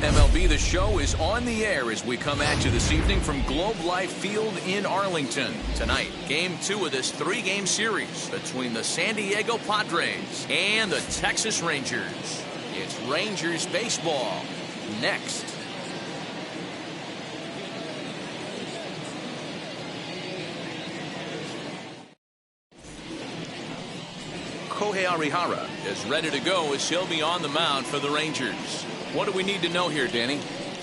MLB The Show is on the air as we come at you this evening from Globe Life Field in Arlington. Tonight, Game 2 of this 3-game series between the San Diego Padres and the Texas Rangers. It's Rangers baseball next. Kohei Arihara is ready to go as he'll be on the mound for the Rangers. What do we need to know here, Danny?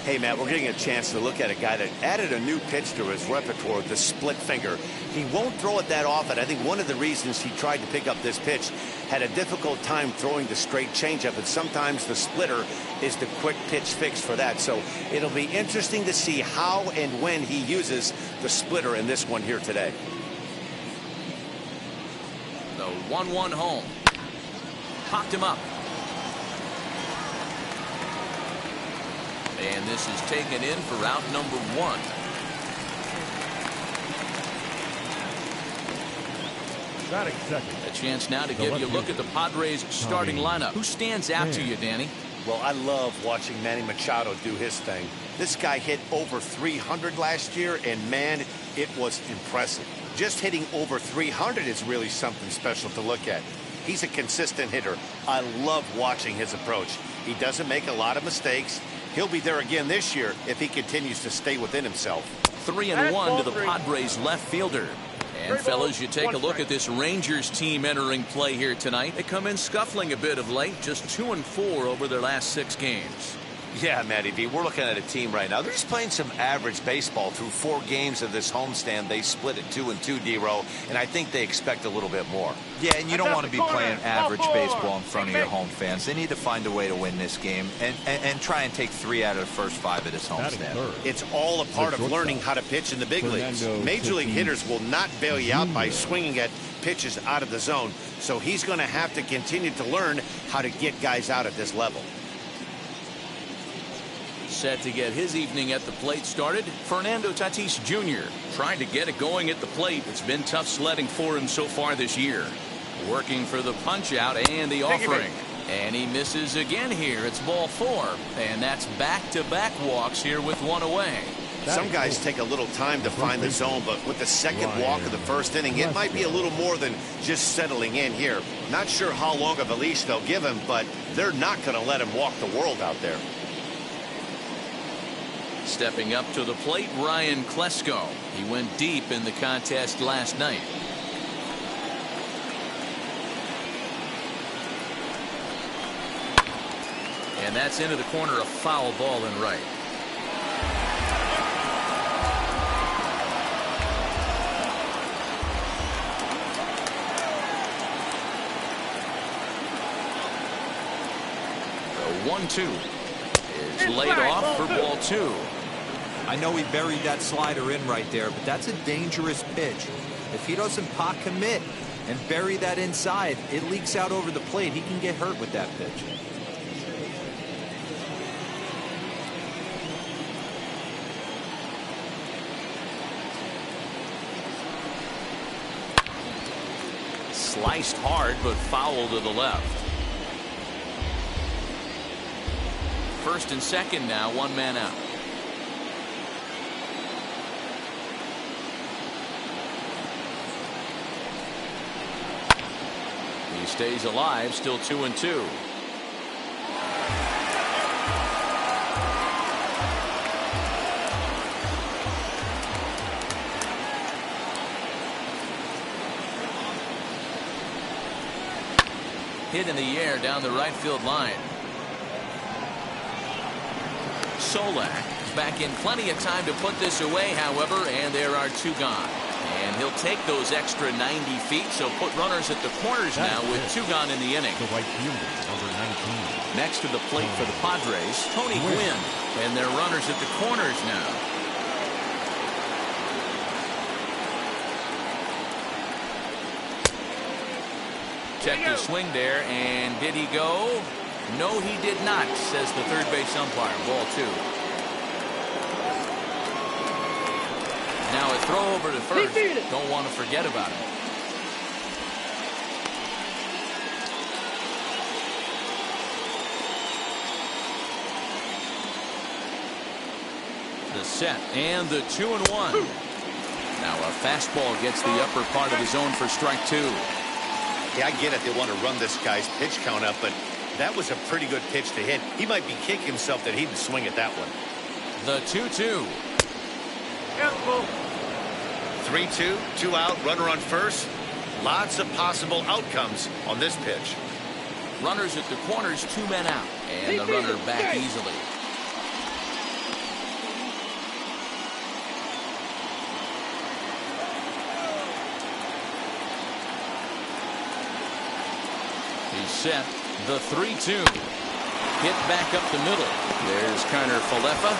Hey, Matt, we're getting a chance to look at a guy that added a new pitch to his repertoire, the split finger. He won't throw it that often. I think one of the reasons he tried to pick up this pitch, had a difficult time throwing the straight changeup, and sometimes the splitter is the quick pitch fix for that. So it'll be interesting to see how and when he uses the splitter in this one here today. The 1-1 home. Popped him up. And this is taken in for out number 1. Batting second. A chance now to give you a look at the Padres starting lineup. Who stands out to you, Danny? Well, I love watching Manny Machado do his thing. This guy hit over 300 last year, and man, it was impressive. Just hitting over 300 is really something special to look at. He's a consistent hitter. I love watching his approach. He doesn't make a lot of mistakes. He'll be there again this year if he continues to stay within himself. 3-1 to the Padres left fielder. And fellas, you take a look at this Rangers team entering play here tonight. They come in scuffling a bit of late, just 2-4 over their last 6 games. Yeah, Matty V, we're looking at a team right now. They're just playing some average baseball through 4 games of this homestand. They split at 2-2, D-Row, and I think they expect a little bit more. Yeah, and you don't want to be playing average baseball in front of your home fans. They need to find a way to win this game and try and take 3 out of the first 5 of this homestand. It's all a part of learning how to pitch in the big leagues. Major league hitters will not bail you out by swinging at pitches out of the zone, so he's going to have to continue to learn how to get guys out at this level. Set to get his evening at the plate started, Fernando Tatis Jr. trying to get it going at the plate. It's been tough sledding for him so far this year. Working for the punch out and the offering. And he misses again here. It's ball 4. And that's back-to-back walks here with 1 away. Some guys take a little time to find the zone, but with the second walk of the first inning, it might be a little more than just settling in here. Not sure how long of a leash they'll give him, but they're not going to let him walk the world out there. Stepping up to the plate, Ryan Klesko. He went deep in the contest last night. And that's into the corner, a foul ball in right. The 1-2 is laid off for ball 2. I know he buried that slider in right there, but that's a dangerous pitch. If he doesn't pot commit and bury that inside, it leaks out over the plate. He can get hurt with that pitch. Sliced hard, but foul to the left. First and second now, 1 man out. He stays alive, still 2-2. Hit in the air down the right field line. Solak is back in plenty of time to put this away, however, and there are 2 gone. And he'll take those extra 90 feet, so put runners at the corners now with 2 gone in the inning. The right fielder, number 19. Next to the plate for the Padres, Tony Gwynn, and their runners at the corners now. Checked his swing there, and did he go? No, he did not, says the third base umpire. Ball 2. Now a throw over to first. Don't want to forget about it. The set and the 2-1. Now a fastball gets the upper part of the zone for strike 2. Yeah, I get it. They want to run this guy's pitch count up, but that was a pretty good pitch to hit. He might be kicking himself that he didn't swing at that one. The 2-2. 3-2, 2 out, runner on first. Lots of possible outcomes on this pitch. Runners at the corners, 2 men out, and the runner back easily. He's set. The 3-2. Hit back up the middle. There's Kiner Falefa.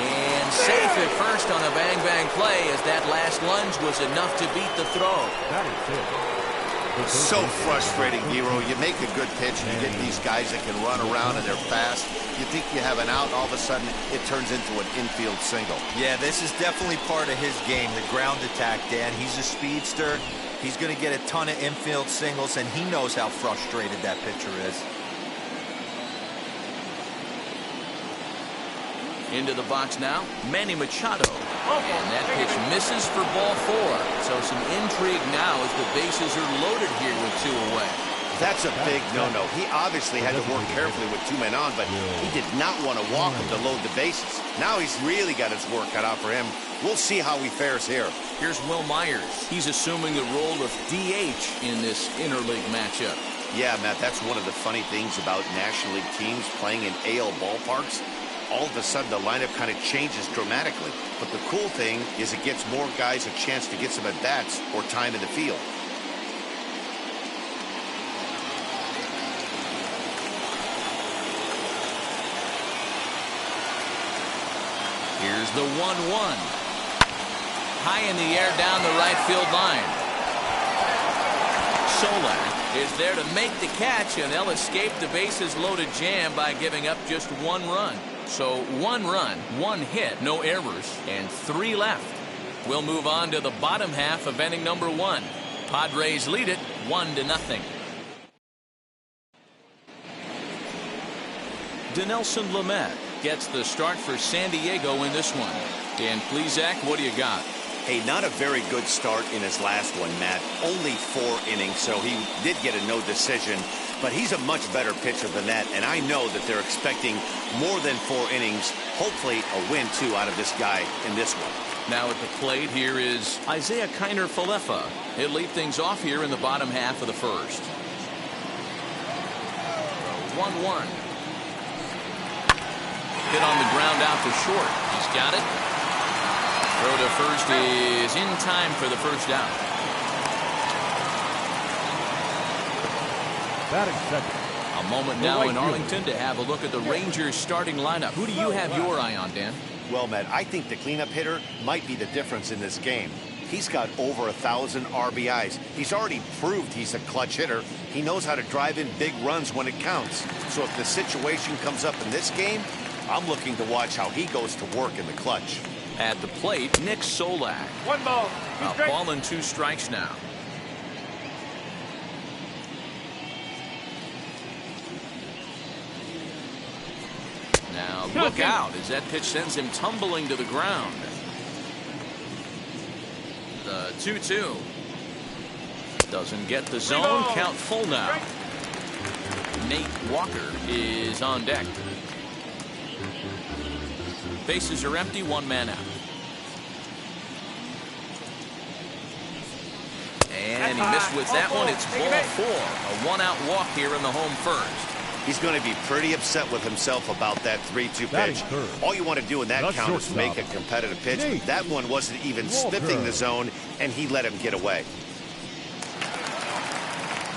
And safe at first on a bang-bang play, as that last lunge was enough to beat the throw. That is it. So frustrating, Nero. You make a good pitch, and you get these guys that can run around and they're fast. You think you have an out, and all of a sudden it turns into an infield single. Yeah, this is definitely part of his game, the ground attack, Dan. He's a speedster. He's going to get a ton of infield singles, and he knows how frustrated that pitcher is. Into the box now, Manny Machado. And that pitch misses for ball 4. So some intrigue now as the bases are loaded here with 2 away. That's a big no-no. He obviously had to work carefully with 2 men on, but he did not want to walk him to load the bases. Now he's really got his work cut out for him. We'll see how he fares here. Here's Will Myers. He's assuming the role of DH in this interleague matchup. Yeah, Matt, that's one of the funny things about National League teams playing in AL ballparks. All of a sudden, the lineup kind of changes dramatically. But the cool thing is it gets more guys a chance to get some at-bats or time in the field. Here's the 1-1. High in the air down the right field line. Solak is there to make the catch, and they'll escape the bases loaded jam by giving up just 1 run. So 1 run, 1 hit, no errors, and 3 left. We'll move on to the bottom half of inning number 1. Padres lead it 1-0. Dinelson Lamet gets the start for San Diego in this one. Dan Plesac, what do you got? Hey, not a very good start in his last one, Matt. Only 4 innings, so he did get a no decision. But he's a much better pitcher than that, and I know that they're expecting more than 4 innings, hopefully a win, too, out of this guy in this one. Now at the plate, here is Isaiah Kiner Falefa. He'll lead things off here in the bottom half of the first. 1-1. Hit on the ground out to short. He's got it. Throw to first is in time for the first out. Batting second. A moment now in Arlington to have a look at the Rangers starting lineup. Who do you have your eye on, Dan? Well, Matt, I think the cleanup hitter might be the difference in this game. He's got over 1,000 RBIs. He's already proved he's a clutch hitter. He knows how to drive in big runs when it counts. So if the situation comes up in this game, I'm looking to watch how he goes to work in the clutch. At the plate, Nick Solak. 1 ball. A ball and 2 strikes now. Now look out as that pitch sends him tumbling to the ground. The 2-2. Doesn't get the zone. Count full now. Nate Walker is on deck. Bases are empty, 1 man out. And he missed with that one. It's ball 4. A 1-out walk here in the home first. He's going to be pretty upset with himself about that 3-2 pitch. All you want to do in that count is make a competitive pitch. That one wasn't even sniffing the zone, and he let him get away.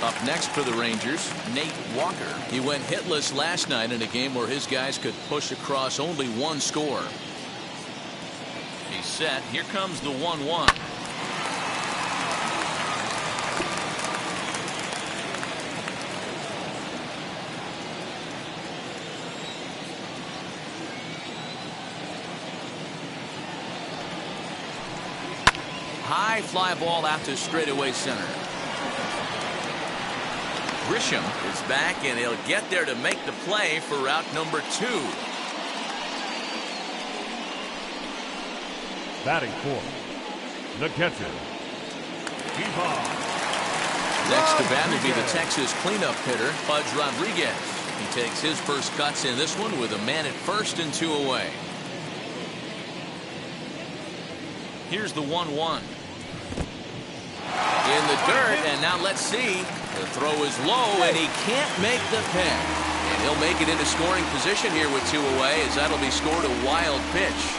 Up next for the Rangers, Nate Walker. He went hitless last night in a game where his guys could push across only 1 score. He's set. Here comes the 1-1. High fly ball out to straightaway center. Grisham is back, and he'll get there to make the play for route number 2. Batting fourth, the catcher, Ivan. Next to bat will be the Texas cleanup hitter, Pudge Rodriguez. He takes his first cuts in this one with a man at first and 2 away. Here's the 1-1. In the dirt, and now let's see. The throw is low, and he can't make the pick. And he'll make it into scoring position here with 2 away, as that'll be scored a wild pitch.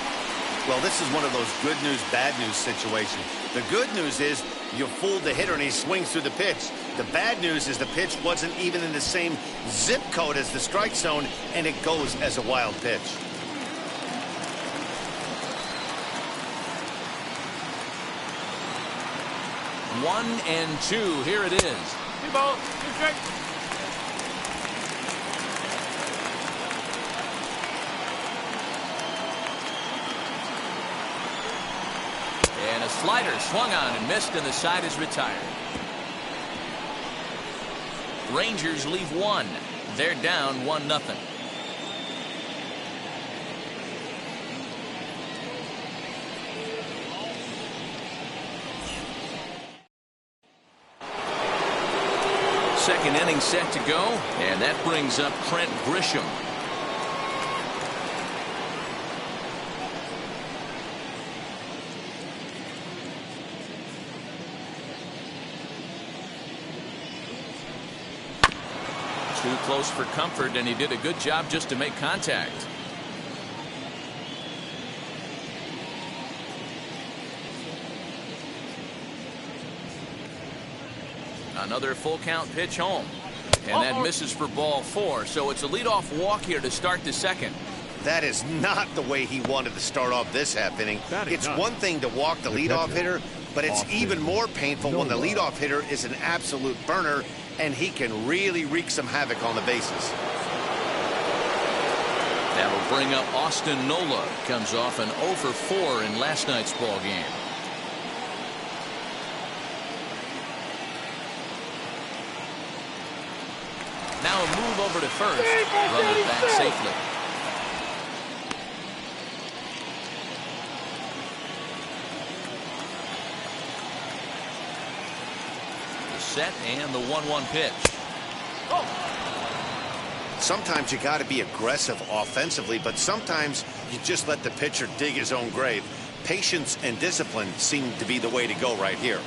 Well, this is one of those good news, bad news situations. The good news is you fooled the hitter and he swings through the pitch. The bad news is the pitch wasn't even in the same zip code as the strike zone, and it goes as a wild pitch. One and two. Here it is. 2 balls, 2 strikes. And a slider swung on and missed, and the side is retired. Rangers leave 1. They're down 1-0. Second inning set to go, and that brings up Trent Grisham. Too close for comfort, and he did a good job just to make contact. Another full count pitch home, and that misses for ball 4. So it's a leadoff walk here to start the second. That is not the way he wanted to start off this half inning. It's one thing to walk the leadoff hitter, but it's even more painful when the leadoff hitter is an absolute burner, and he can really wreak some havoc on the bases. That'll bring up Austin Nola. Comes off an 0 for 4 in last night's ball game. Now a move over to first. Runner back safely. The set and the 1-1 pitch. Sometimes you got to be aggressive offensively, but sometimes you just let the pitcher dig his own grave. Patience and discipline seem to be the way to go right here.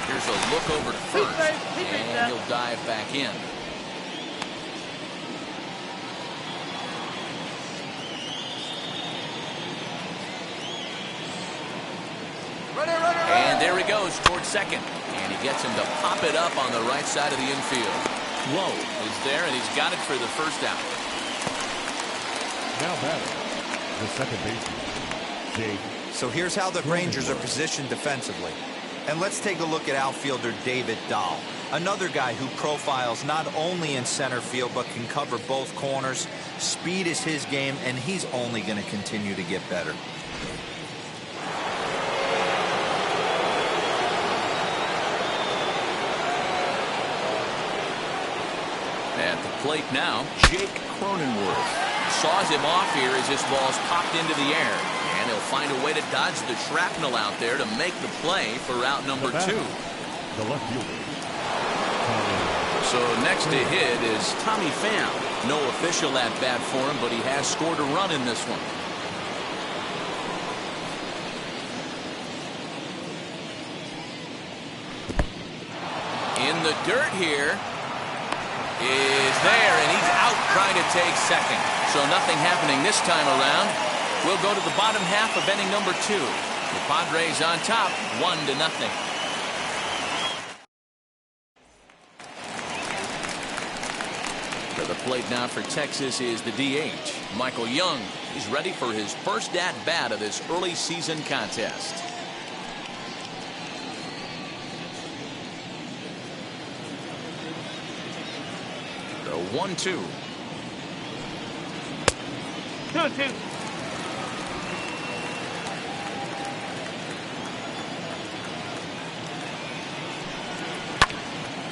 Here's a look over to first, and he'll dive back in. And there he goes towards second, and he gets him to pop it up on the right side of the infield. Lowe is there, and he's got it for the first out. Now batting, the second baseman, Jake. So here's how the Rangers are positioned defensively. And let's take a look at outfielder David Dahl, another guy who profiles not only in center field but can cover both corners. Speed is his game, and he's only going to continue to get better. At the plate now, Jake Cronenworth. Saws him off here as this ball's popped into the air. And he'll find a way to dodge the shrapnel out there to make the play for out number 2. The left fielder. So next to hit is Tommy Pham. No official at bat for him, but he has scored a run in this one. In the dirt here is there, and he's out trying to take second. So nothing happening this time around. We'll go to the bottom half of inning number 2. The Padres on top, 1-0. To the plate now for Texas is the DH, Michael Young. He's ready for his first at-bat of this early season contest. The 1-2. 2-2.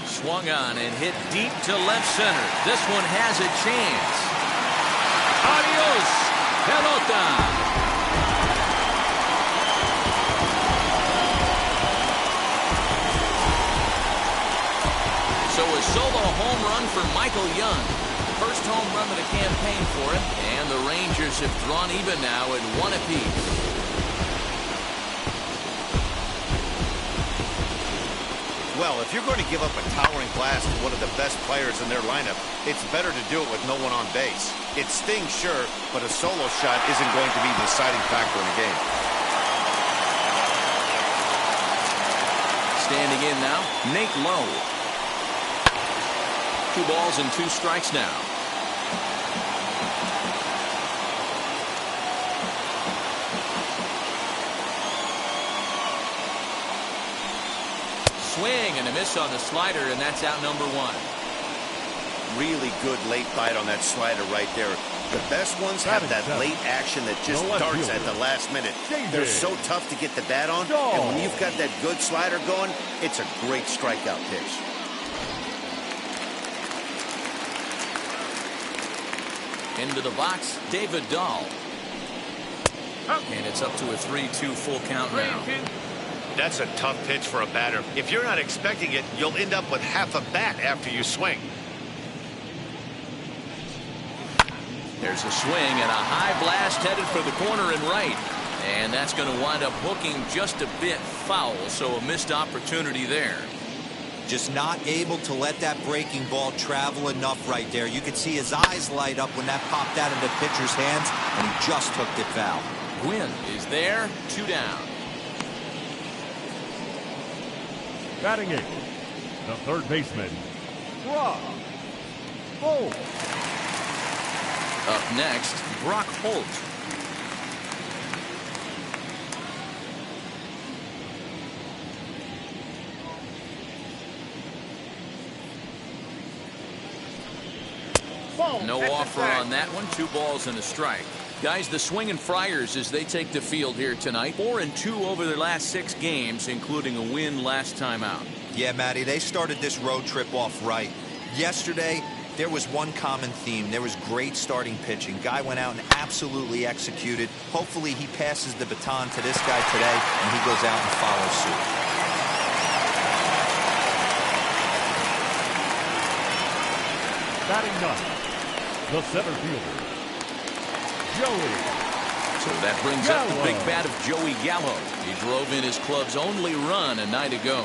Swung on and hit deep to left center. This one has a chance. Adios, pelota. So a solo home run for Michael Young. First home run of the campaign for him, and the Rangers have drawn even now at 1 apiece. Well, if you're going to give up a towering blast to one of the best players in their lineup, it's better to do it with no one on base. It stings, sure, but a solo shot isn't going to be the deciding factor in the game. Standing in now, Nate Lowe. 2 balls and 2 strikes now. Swing and a miss on the slider, and that's out number 1. Really good late bite on that slider right there. The best ones have that late action that just darts at the last minute. They're so tough to get the bat on, and when you've got that good slider going, it's a great strikeout pitch. Into the box, David Dahl. And it's up to a 3-2 full count now. That's a tough pitch for a batter. If you're not expecting it, you'll end up with half a bat after you swing. There's a swing and a high blast headed for the corner and right. And that's going to wind up hooking just a bit foul, so a missed opportunity there. Just not able to let that breaking ball travel enough right there. You could see his eyes light up when that popped out into the pitcher's hands, and he just hooked it foul. Gwynn is there, 2 down. Batting 8, the third baseman, Brock Holt. Up next, Brock Holt. No offer on that one. 2 balls and a strike. Guys, the Swinging Friars as they take the field here tonight. 4-2 over their last 6 games, including a win last time out. Yeah, Matty, they started this road trip off right. Yesterday, there was one common theme. There was great starting pitching. Guy went out and absolutely executed. Hopefully he passes the baton to this guy today, and he goes out and follows suit. Batting 9, the center fielder, Joey. So that brings up the big bat of Joey Gallo. He drove in his club's only run a night ago.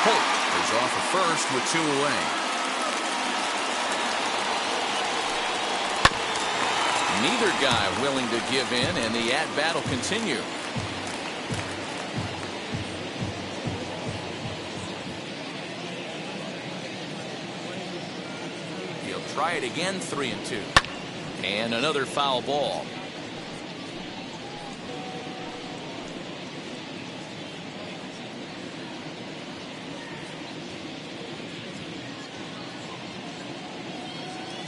Holt is off at first with 2 away. Neither guy willing to give in, and the at-bat will continue. Try it again, 3-2. And another foul ball.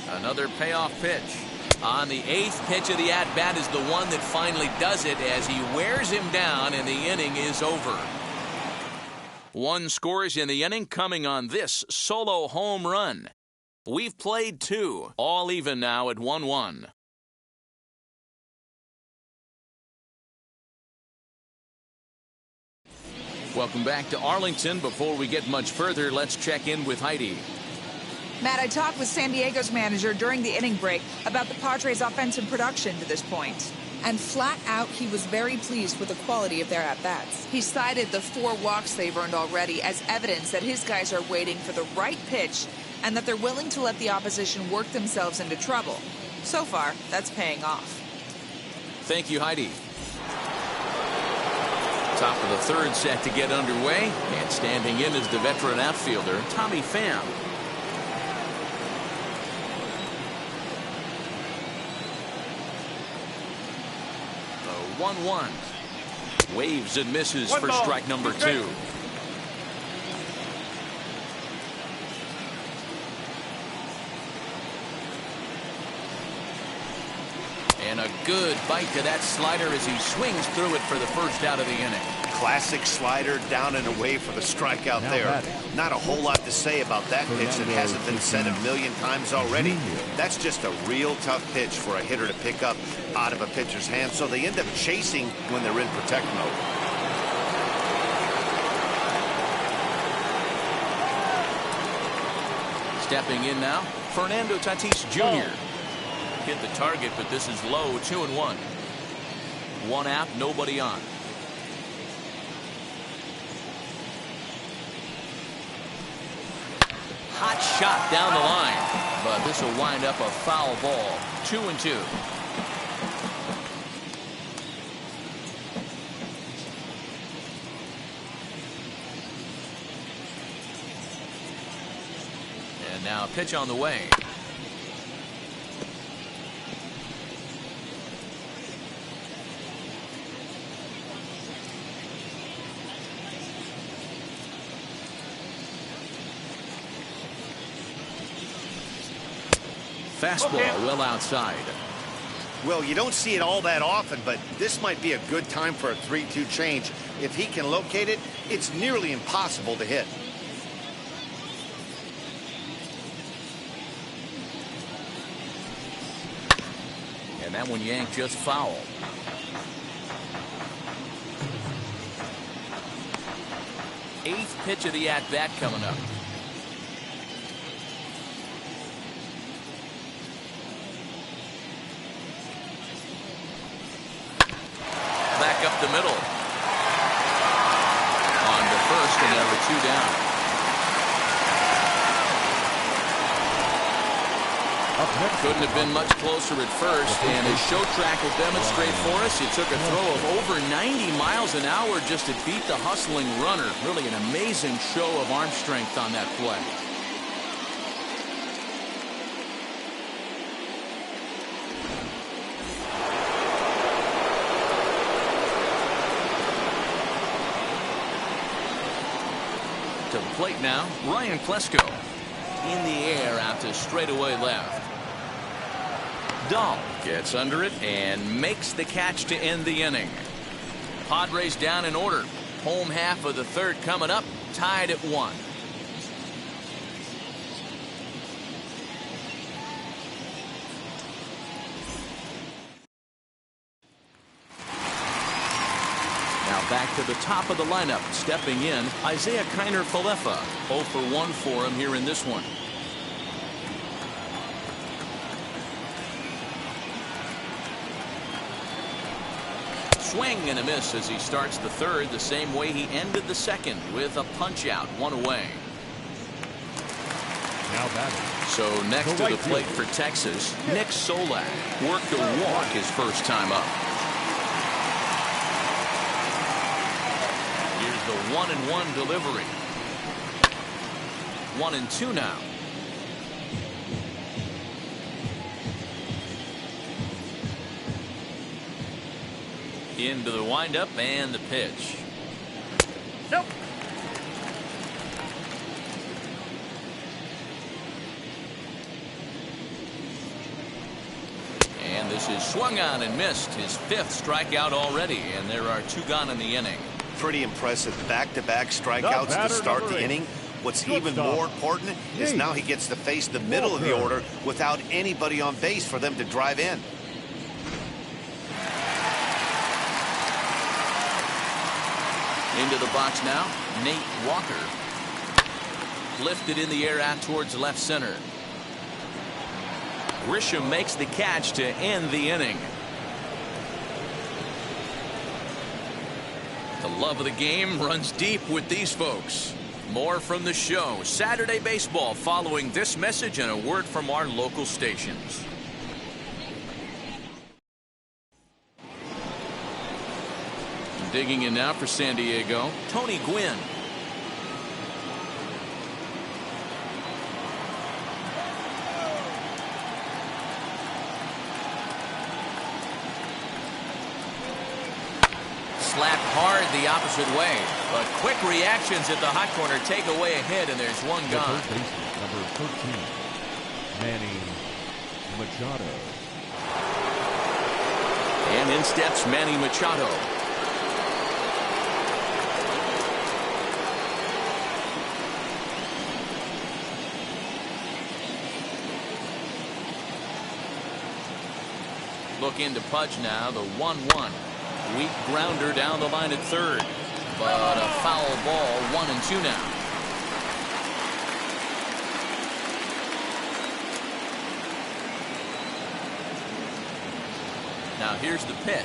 Another payoff pitch. On the 8th pitch of the at-bat is the one that finally does it as he wears him down, and the inning is over. 1 scores in the inning coming on this solo home run. We've played 2, all even now at 1-1. Welcome back to Arlington. Before we get much further, let's check in with Heidi. Matt, I talked with San Diego's manager during the inning break about the Padres' offensive production to this point. And flat out, he was very pleased with the quality of their at-bats. He cited the 4 walks they've earned already as evidence that his guys are waiting for the right pitch and that they're willing to let the opposition work themselves into trouble. So far, that's paying off. Thank you, Heidi. Top of the 3rd set to get underway, and standing in is the veteran outfielder, Tommy Pham. The 1-1. Waves and misses for strike number 2. And a good bite to that slider as he swings through it for the first out of the inning. Classic slider, down and away for the strikeout there. Not a whole lot to say about that pitch that hasn't been said a million times already. That's just a real tough pitch for a hitter to pick up out of a pitcher's hand, so they end up chasing when they're in protect mode. Stepping in now, Fernando Tatis Jr. Hit the target, but this is low, 2-1. One out, nobody on. Hot shot down the line, but this will wind up a foul ball. 2-2. And now pitch on the way. Fastball well outside. Well, you don't see it all that often, but this might be a good time for a 3-2 change. If he can locate it, it's nearly impossible to hit. And that one yanked just foul. Eighth pitch of the at-bat coming up. Back up the middle. On to first, and there were 2 down. Couldn't have been much closer at first, and as show track will demonstrate for us, it took a throw of over 90 miles an hour just to beat the hustling runner. Really an amazing show of arm strength on that play. To the plate now, Ryan Klesko. In the air out to straightaway left. Dahl gets under it and makes the catch to end the inning. Padres down in order. Home half of the third coming up, tied at 1. Back to the top of the lineup, stepping in, Isaiah Kiner-Falefa. 0 for 1 for him here in this one. Swing and a miss as he starts the third, the same way he ended the second, with a punch out, 1 away. Now batting. So next to the plate for Texas, Nick Solak worked a walk his first time up. The 1-1 delivery. 1-2 now. Into the windup and the pitch. Nope. And this is swung on and missed. His 5th strikeout already, and there are 2 gone in the inning. Pretty impressive back-to-back strikeouts to start the inning. What's even more important is now he gets to face the middle of the order without anybody on base for them to drive in. Into the box now, Nate Walker. Lifted in the air out towards left center. Grisham makes the catch to end the inning. The love of the game runs deep with these folks. More from the show. Saturday Baseball following this message and a word from our local stations. Digging in now for San Diego, Tony Gwynn. Slapped hard the opposite way, but quick reactions at the hot corner take away a hit, and there's 1 gone. Number 13, Manny Machado. And in steps Manny Machado. Looking to Pudge now, the 1-1. Weak grounder down the line at third. But a foul ball, 1-2 now. Now here's the pitch.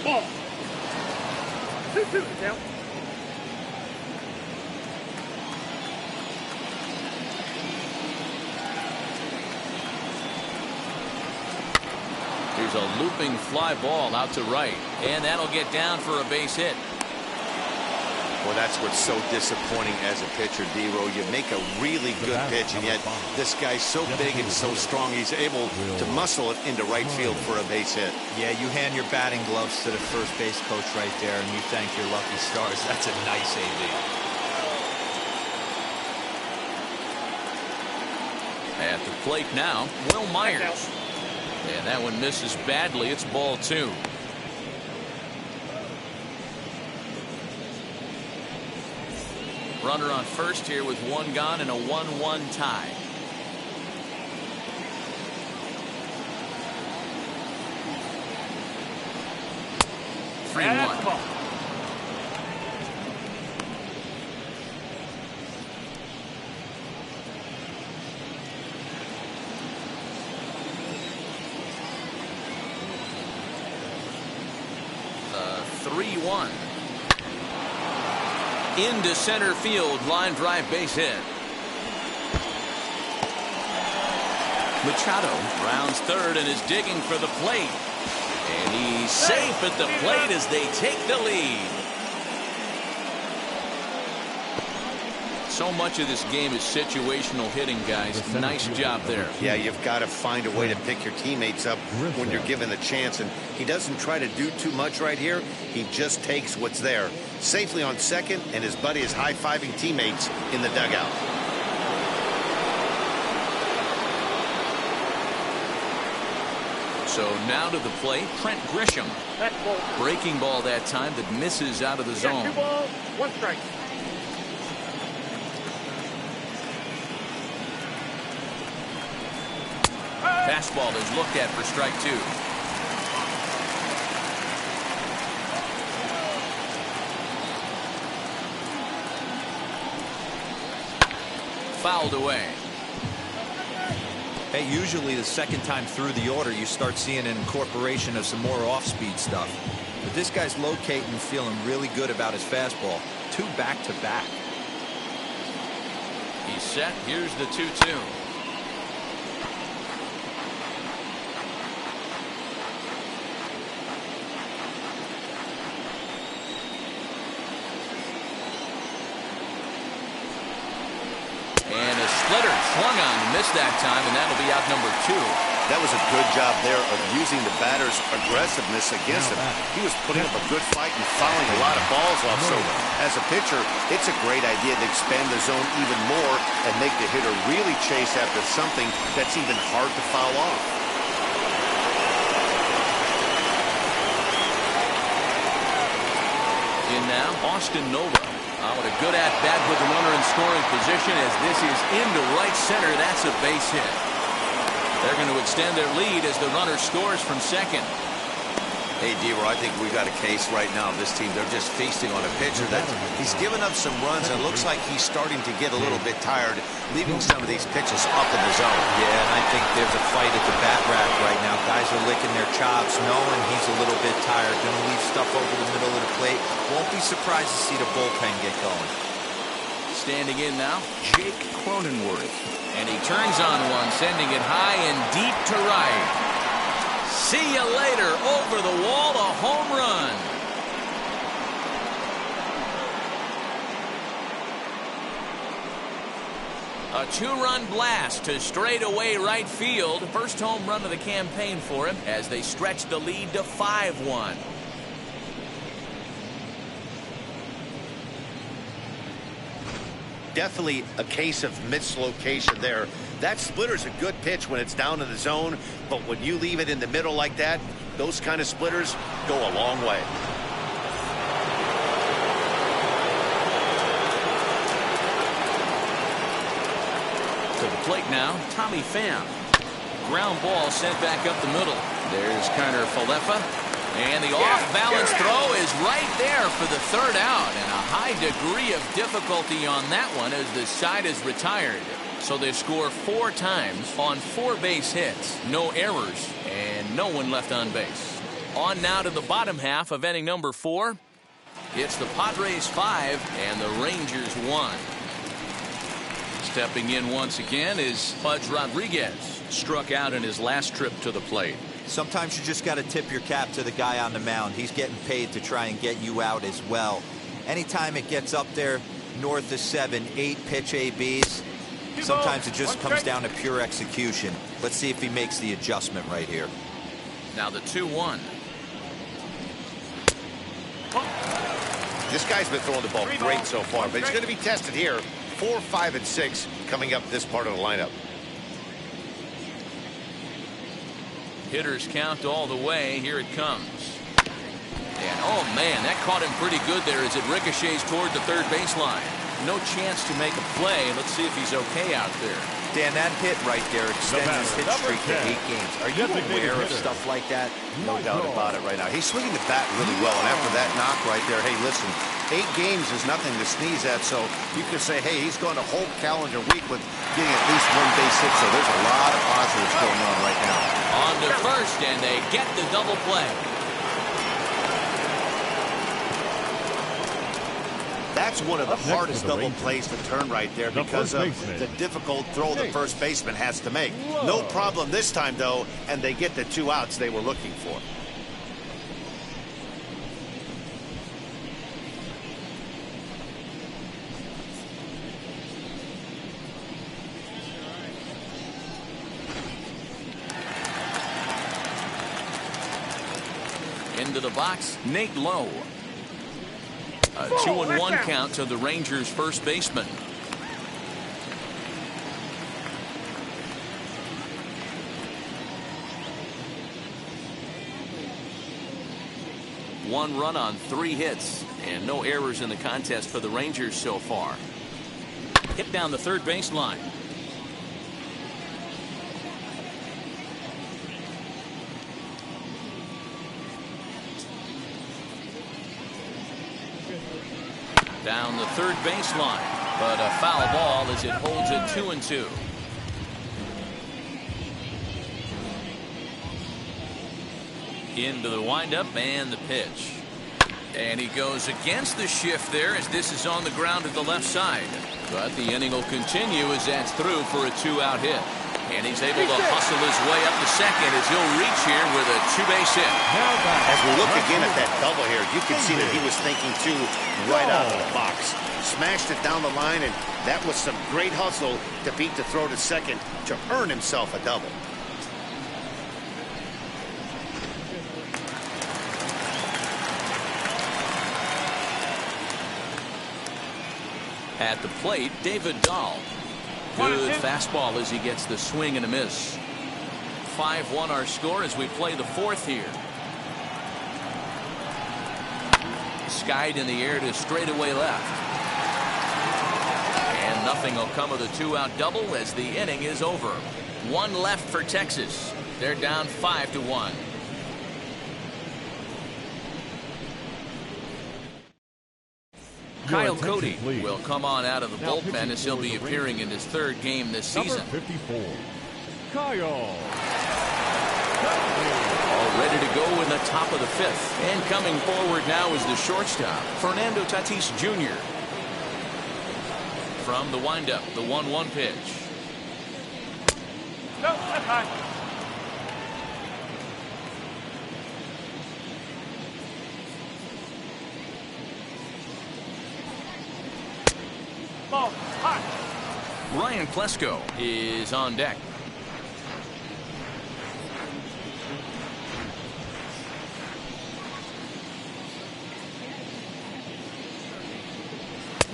Ball. 2-2 down. Here's a looping fly ball out to right, and that'll get down for a base hit. Well, that's what's so disappointing as a pitcher, D-Row. You make a really good pitch, and yet this guy's so big and so strong, he's able to muscle it into right field for a base hit. Yeah, you hand your batting gloves to the first base coach right there, and you thank your lucky stars. That's a nice AB. At the plate now, Will Myers. And that one misses badly. It's ball 2. Runner on first here with 1 gone and a 1-1 tie. That's 3-1. ball. The 3-1. Into center field, line drive base hit. Machado rounds third and is digging for the plate. And he's safe at the plate as they take the lead. So much of this game is situational hitting, guys. Nice job there. Yeah, you've got to find a way to pick your teammates up when you're given the chance, and he doesn't try to do too much right here. He just takes what's there. Safely on second, and his buddy is high-fiving teammates in the dugout. So now to the plate, Trent Grisham. That's ball. Breaking ball that time that misses out of the You got zone. 2 balls, 1 strike. Fastball is looked at for strike 2. Fouled away. Hey, usually the second time through the order, you start seeing an incorporation of some more off-speed stuff. But this guy's locating and feeling really good about his fastball. 2 back-to-back. He's set. Here's the 2-2. And a splitter swung on, missed that time, and that'll be out number 2. That was a good job there of using the batter's aggressiveness against him. He was putting up a good fight and fouling a lot of balls off. So as a pitcher, it's a great idea to expand the zone even more and make the hitter really chase after something that's even hard to foul off. In now, Austin Nova. What a good at-bat with the runner in scoring position as this is into right center. That's a base hit. They're going to extend their lead as the runner scores from second. Hey, D-Row, I think we've got a case right now of this team. They're just feasting on a pitcher that he's given up some runs, and it looks like he's starting to get a little bit tired, leaving some of these pitches up in the zone. Yeah, and I think there's a fight at the bat rack right now. Guys are licking their chops, knowing he's a little bit tired. Going to leave stuff over the middle of the plate. Won't be surprised to see the bullpen get going. Standing in now, Jake Cronenworth. And he turns on one, sending it high and deep to right. See you later. Over the wall, a home run. A two-run blast to straightaway right field. First home run of the campaign for him as they stretch the lead to 5-1. Definitely a case of mislocation there. That splitter's a good pitch when it's down in the zone, but when you leave it in the middle like that, those kind of splitters go a long way. To the plate now, Tommy Pham. Ground ball sent back up the middle. There's Carter Falefa. And the off-balance throw is right there for the third out. And a high degree of difficulty on that one as the side is retired. So they score 4 times on 4 base hits. No errors and no one left on base. On now to the bottom half of inning number 4. It's the Padres 5 and the Rangers 1. Stepping in once again is Pudge Rodriguez. Struck out in his last trip to the plate. Sometimes you just got to tip your cap to the guy on the mound. He's getting paid to try and get you out as well. Anytime it gets up there north of 7, 8 pitch ABs, sometimes it just comes down to pure execution. Let's see if he makes the adjustment right here. Now the 2-1. This guy's been throwing the ball great so far, but he's going to be tested here. 4, 5, and 6 coming up this part of the lineup. Hitters count all the way. Here it comes. And oh man, that caught him pretty good there as it ricochets toward the third baseline. No chance to make a play. Let's see if he's okay out there. Dan, that hit right there extends his hit streak to 8 games. Are you aware of stuff like that? No doubt about it right now. He's swinging the bat really well, and after that knock right there, hey, listen, 8 games is nothing to sneeze at, so you could say, hey, he's going a whole calendar week with getting at least 1 base hit, so there's a lot of positives going on right now. On to first, and they get the double play. That's one of the hardest double plays to turn right there because of the difficult throw the first baseman has to make. No problem this time, though, and they get the 2 outs they were looking for. Into the box, Nate Lowe. A 2-1 count to the Rangers' first baseman. One run on 3 hits and no errors in the contest for the Rangers so far. Hit down the third baseline. Down the third baseline, but a foul ball as it holds it 2-2. Into the windup and the pitch. And he goes against the shift there as this is on the ground at the left side. But the inning will continue as that's through for a 2-out hit. And he's able to hustle his way up to second as he'll reach here with a 2-base hit. As we look again at that double here, you can see that he was thinking too right out of the box. Smashed it down the line, and that was some great hustle to beat the throw to second to earn himself a double. At the plate, David Dahl. Good fastball as he gets the swing and a miss. 5-1 our score as we play the 4th here. Skied in the air to straightaway left. And nothing will come of the 2-out double as the inning is over. 1 left for Texas. They're down 5-1. Kyle Cody will come on out of the bullpen as he'll be appearing in his 3rd game this season. 54. Kyle. All ready to go in the top of the 5th. And coming forward now is the shortstop, Fernando Tatis Jr. From the windup, the 1-1 pitch. No, that's high. Ball, high. Ryan Plesko is on deck.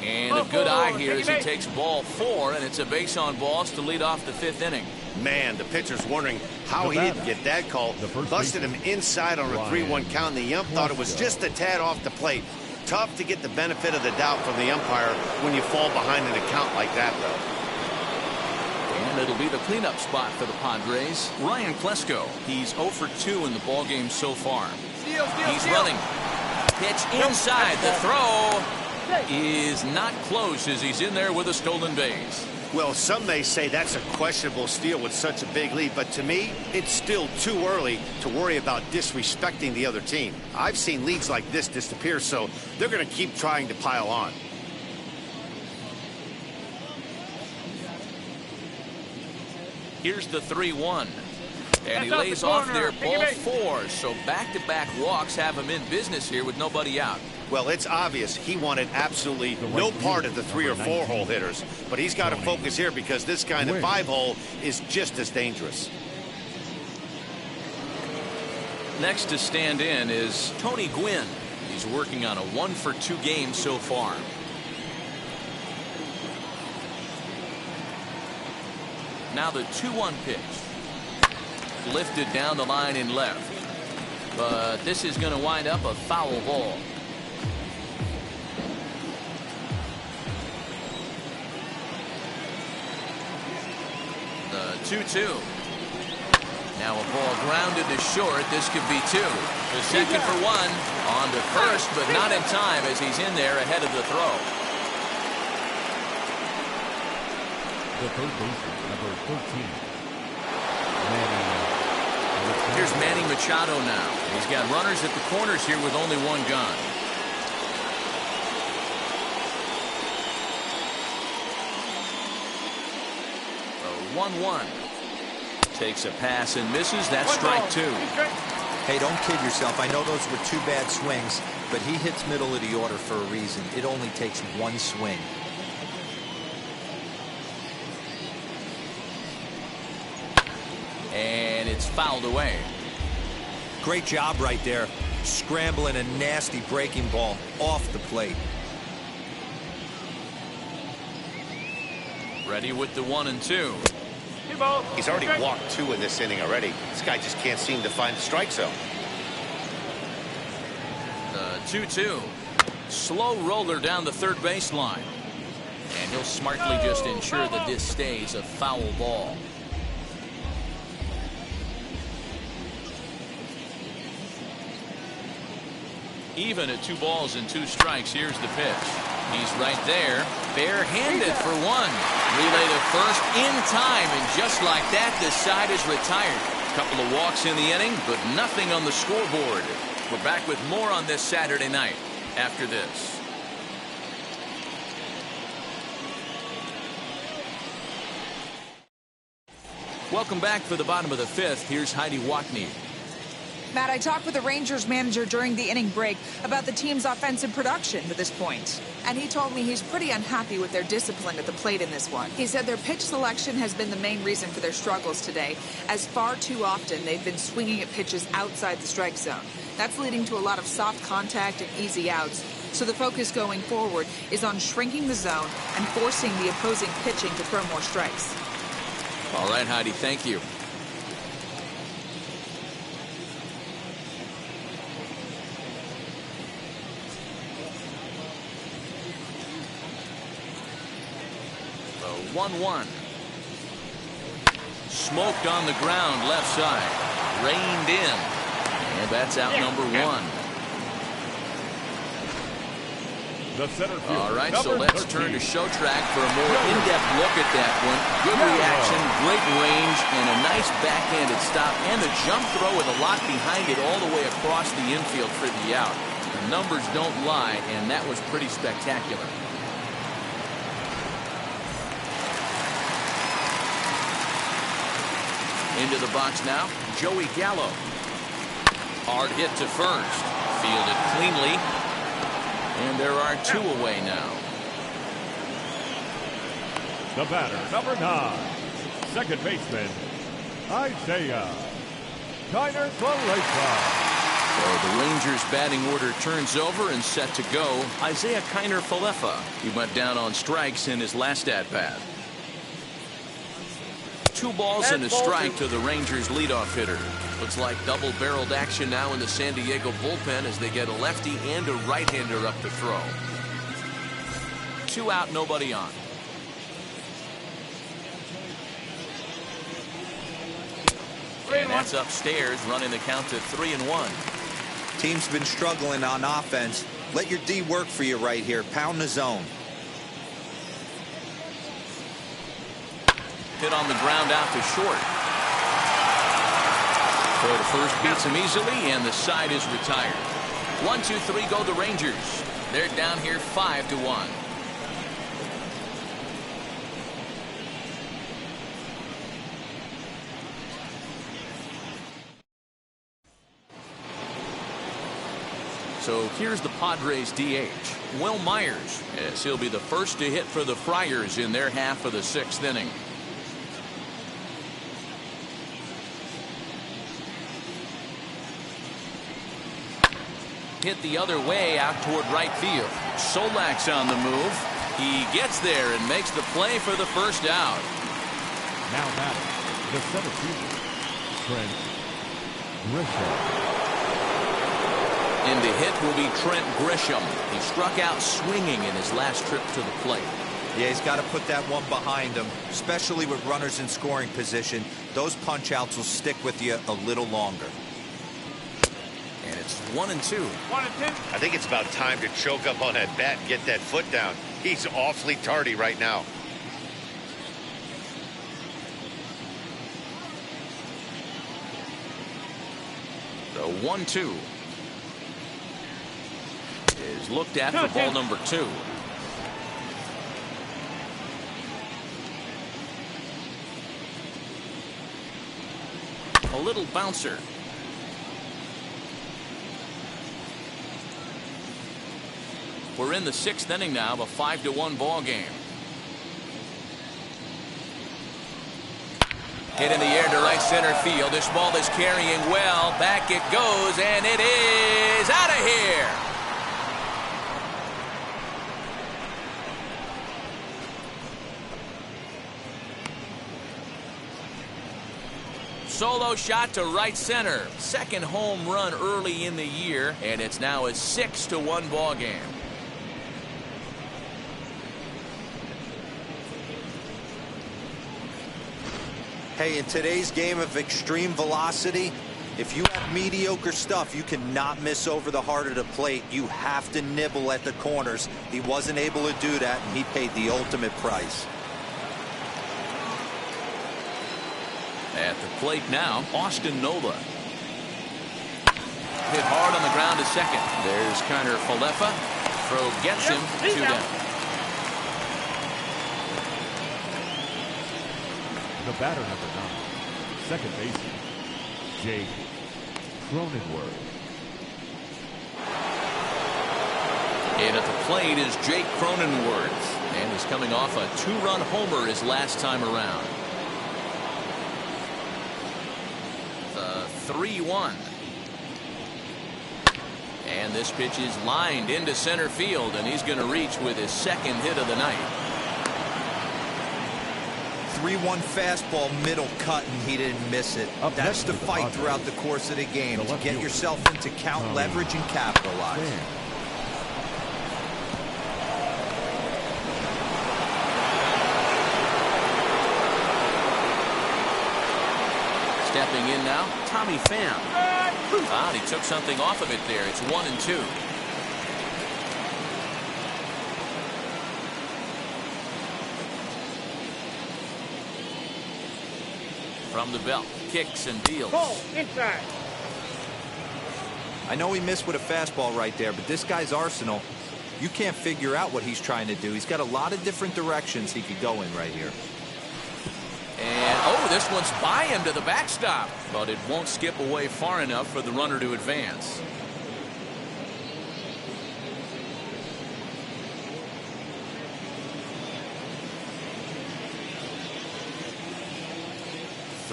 And a good eye here as he takes ball 4, and it's a base on balls to lead off the 5th inning. Man, the pitcher's wondering how he didn't get that call. Busted him inside on a 3-1 count, and the ump thought it was just a tad off the plate. Tough to get the benefit of the doubt from the umpire when you fall behind an account like that, though. And it'll be the cleanup spot for the Padres. Ryan Plesko, he's 0 for 2 in the ballgame so far. He's running. Pitch inside. The throw is not close as he's in there with a stolen base. Well, some may say that's a questionable steal with such a big lead, but to me, it's still too early to worry about disrespecting the other team. I've seen leads like this disappear, so they're going to keep trying to pile on. Here's the 3-1. And he lays off there, ball 4. So back-to-back walks have him in business here with nobody out. Well, it's obvious he wanted absolutely no part of the 3 or 4 hole hitters. But he's got to focus here because this guy in the 5 hole is just as dangerous. Next to stand in is Tony Gwynn. He's working on a 1 for 2 game so far. Now the 2-1 pitch. Lifted down the line in left. But this is going to wind up a foul ball. The 2-2. Now a ball grounded to short. This could be 2. The second for 1. On to first, but not in time as he's in there ahead of the throw. The third baseman, number 13. Here's Manny Machado now. He's got runners at the corners here with only 1 gone. The 1-1. Takes a pass and misses. That's strike 2. Hey, don't kid yourself. I know those were 2 bad swings, but he hits middle of the order for a reason. It only takes 1 swing. And it's fouled away. Great job right there, scrambling a nasty breaking ball off the plate. Ready with the 1 and 2. He's already walked 2 in this inning already. This guy just can't seem to find the strike zone. The 2-2. Slow roller down the third baseline. And he'll smartly just ensure that this stays a foul ball. Even at 2 balls and 2 strikes. Here's the pitch. He's right there, barehanded for 1. Relay to first in time, and just like that, the side is retired. Couple of walks in the inning, but nothing on the scoreboard. We're back with more on this Saturday night after this. Welcome back for the bottom of the 5th. Here's Heidi Watney. Matt, I talked with the Rangers manager during the inning break about the team's offensive production to this point. And he told me he's pretty unhappy with their discipline at the plate in this one. He said their pitch selection has been the main reason for their struggles today, as far too often they've been swinging at pitches outside the strike zone. That's leading to a lot of soft contact and easy outs. So the focus going forward is on shrinking the zone and forcing the opposing pitching to throw more strikes. All right, Heidi, thank you. The 1-1. Smoked on the ground, left side. Reined in. And that's out number 1. The center field. All right, so let's turn to show track for a more in-depth look at that one. Good reaction, great range, and a nice backhanded stop, and a jump throw with a lot behind it all the way across the infield for the out. The numbers don't lie, and that was pretty spectacular. Into the box now, Joey Gallo. Hard hit to first. Fielded cleanly. And there are 2 away now. The batter, number 9, second baseman, Isaiah Kiner-Falefa. So the Rangers batting order turns over and set to go. Isaiah Kiner-Falefa. He went down on strikes in his last at-bat. 2 balls and a strike to the Rangers leadoff hitter. Looks like double-barreled action now in the San Diego bullpen as they get a lefty and a right-hander up to throw. 2 out, nobody on. And that's upstairs, running the count to 3-1. Team's been struggling on offense. Let your D work for you right here. Pound the zone. Hit on the ground out to short. Throw to first beats him easily, and the side is retired. 1-2-3 go the Rangers. They're down here 5-1. So here's the Padres DH, Will Myers, as he'll be the first to hit for the Friars in their half of the 6th inning. Hit the other way out toward right field. Solak's on the move. He gets there and makes the play for the first out. Now batting, the center fielder, Trent Grisham. In the hit will be Trent Grisham. He struck out swinging in his last trip to the plate. Yeah, he's got to put that one behind him, especially with runners in scoring position. Those punch outs will stick with you a little longer. And it's 1-2. 1-2. I think it's about time to choke up on that bat and get that foot down. He's awfully tardy right now. The 1-2 is looked at for ball number 2. A little bouncer. We're in the 6th inning now of a 5-1 ball game. Hit in the air to right center field. This ball is carrying well. Back it goes, and it is out of here. Solo shot to right center. Second home run early in the year, and it's now a 6-1 ball game. Hey, in today's game of extreme velocity, if you have mediocre stuff, you cannot miss over the heart of the plate. You have to nibble at the corners. He wasn't able to do that, and he paid the ultimate price. At the plate now, Austin Nola. Hit hard on the ground to second. There's Kiner-Falefa. Throw gets him 2 down. The batter, number 9, second baseman, Jake Cronenworth. And at the plate is Jake Cronenworth. And he's coming off a 2-run homer his last time around. 3-1. And this pitch is lined into center field, and he's going to reach with his 2nd hit of the night. 3-1 fastball, middle cut, and he didn't miss it. That's the fight throughout the course of the game, to get yourself into count leverage and capitalize. Stepping in now, Tommy Pham. He took something off of it there. It's 1-2. From the belt, kicks and deals. Ball inside. I know he missed with a fastball right there, but this guy's arsenal, you can't figure out what he's trying to do. He's got a lot of different directions he could go in right here. And, this one's by him to the backstop. But it won't skip away far enough for the runner to advance.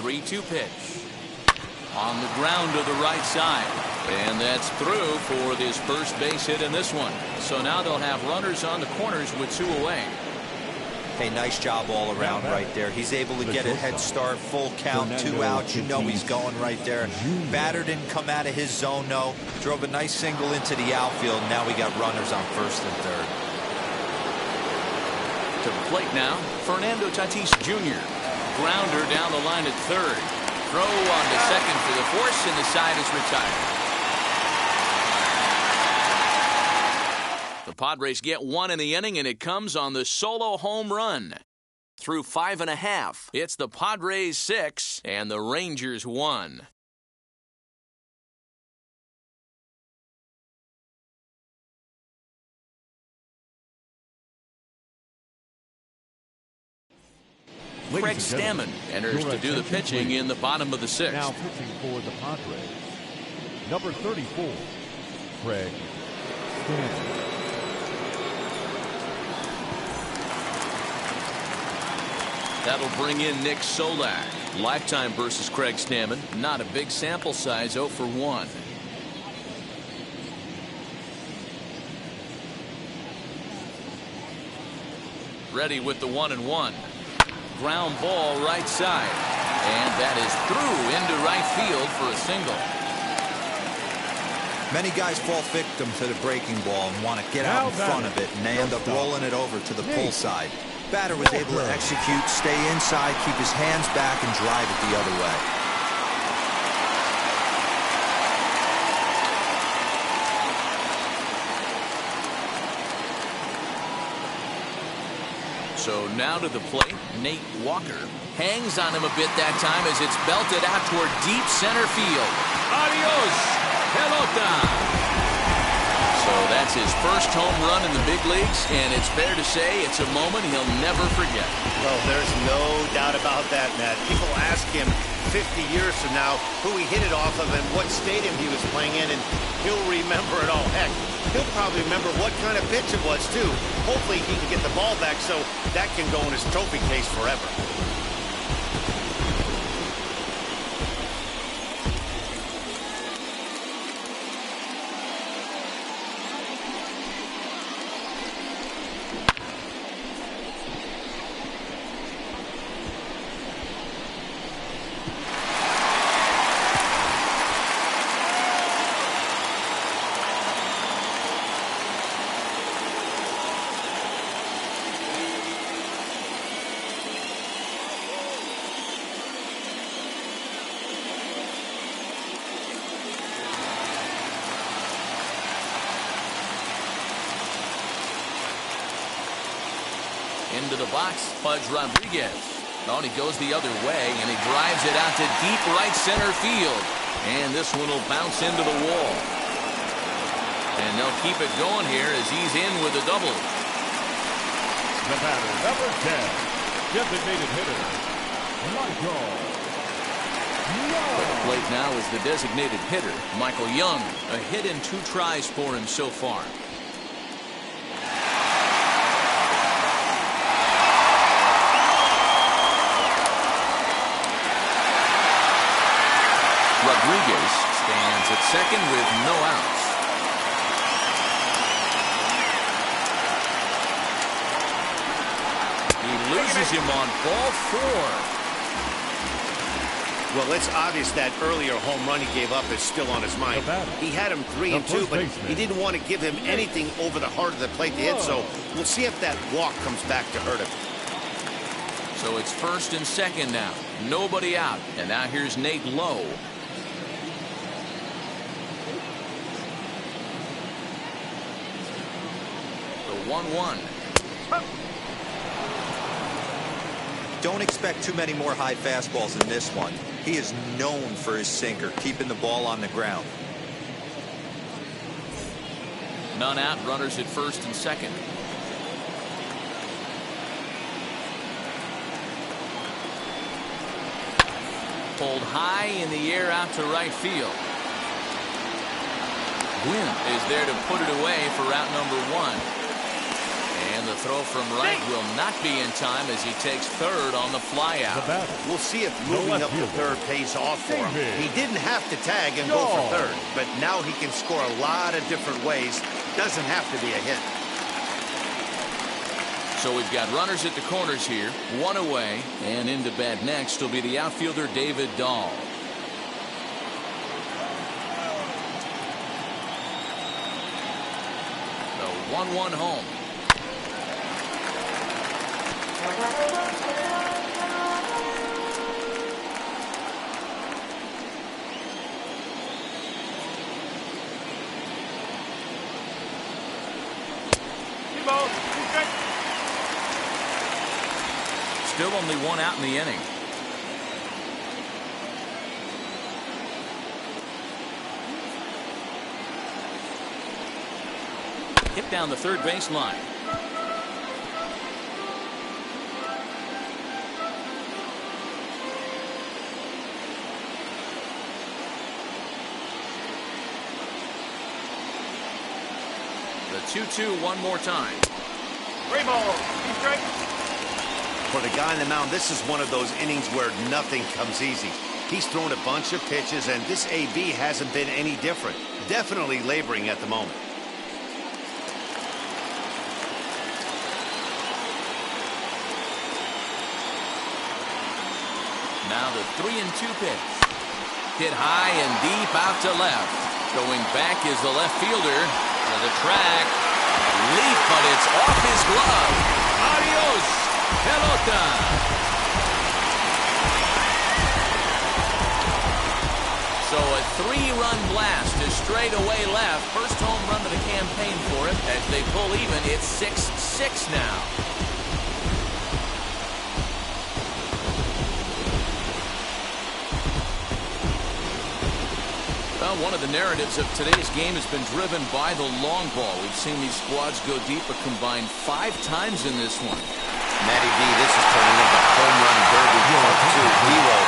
3-2 pitch. On the ground to the right side. And that's through for his first base hit in this one. So now they'll have runners on the corners with 2 away. Hey, nice job all around right there. He's able to get a head start, full count, 2 outs. You know he's going right there. Batter didn't come out of his zone, no. Drove a nice single into the outfield. Now we got runners on first and third. To the plate now, Fernando Tatis Jr. Grounder down the line at third. Throw on to second for the force, and the side is retired. The Padres get 1 in the inning, and it comes on the solo home run. Through 5 1/2, it's the Padres 6 and the Rangers 1. Craig Stammen enters to do the pitching in the bottom of the 6th. Now pitching for the Padres, number 34, Craig Stammen. That'll bring in Nick Solak. Lifetime versus Craig Stammen. Not a big sample size, 0 for 1. Ready with the 1-1. Ground ball right side. And that is through into right field for a single. Many guys fall victim to the breaking ball and want to get out in front of it, and they end up rolling it over to the pull side. Batter was able to execute, stay inside, keep his hands back, and drive it the other way. So now to the plate, Nate Walker hangs on him a bit that time as it's belted out toward deep center field. Adios, pelota. So that's his first home run in the big leagues, and it's fair to say it's a moment he'll never forget. Well, there's no doubt about that, Matt. People ask him 50 years from now who he hit it off of and what stadium he was playing in, and he'll remember it all. Heck, he'll probably remember what kind of pitch it was, too. Hopefully he can get the ball back so that can go in his trophy case forever. Into the box, Pudge Rodriguez. Oh, and he goes the other way, and he drives it out to deep right center field. And this one will bounce into the wall. And they'll keep it going here as he's in with a double. The batter, number 10, designated hitter, Michael Young. At the plate now is the designated hitter, Michael Young. A hit in 2 tries for him so far. Rodriguez stands at second with no outs. He loses him on ball 4. Well, it's obvious that earlier home run he gave up is still on his mind. He had him 3-2, but he didn't want to give him anything over the heart of the plate to hit, so we'll see if that walk comes back to hurt him. So it's first and second now. Nobody out. And now here's Nate Lowe. The 1-1. Don't expect too many more high fastballs in this one. He is known for his sinker, keeping the ball on the ground. None out, runners at first and second. Pulled high in the air out to right field. Gwynn is there to put it away for route number 1. And And the throw from right will not be in time as he takes third on the flyout. We'll see if moving up to third pays off for him. He didn't have to tag and go for third, but now he can score a lot of different ways. Doesn't have to be a hit. So we've got runners at the corners here, one away, and into bat next will be the outfielder David Dahl. The 1-1 home. Still only one out in the inning. Hit down the third base line. The 2-2 one more time. Three ball. He's straight. For the guy on the mound, this is one of those innings where nothing comes easy. He's thrown a bunch of pitches, and this AB hasn't been any different. Definitely laboring at the moment. Now the 3-2 pitch. Hit high and deep out to left. Going back is the left fielder to the track. Leap, but it's off his glove. Adios, pelota. So a 3-run blast to straightaway left. First home run of the campaign for him. As they pull even, it's 6-6 now. Well, one of the narratives of today's game has been driven by the long ball. We've seen these squads go deep a combined 5 times in this one. Matty V, this is turning into home run derby part 2. Hero,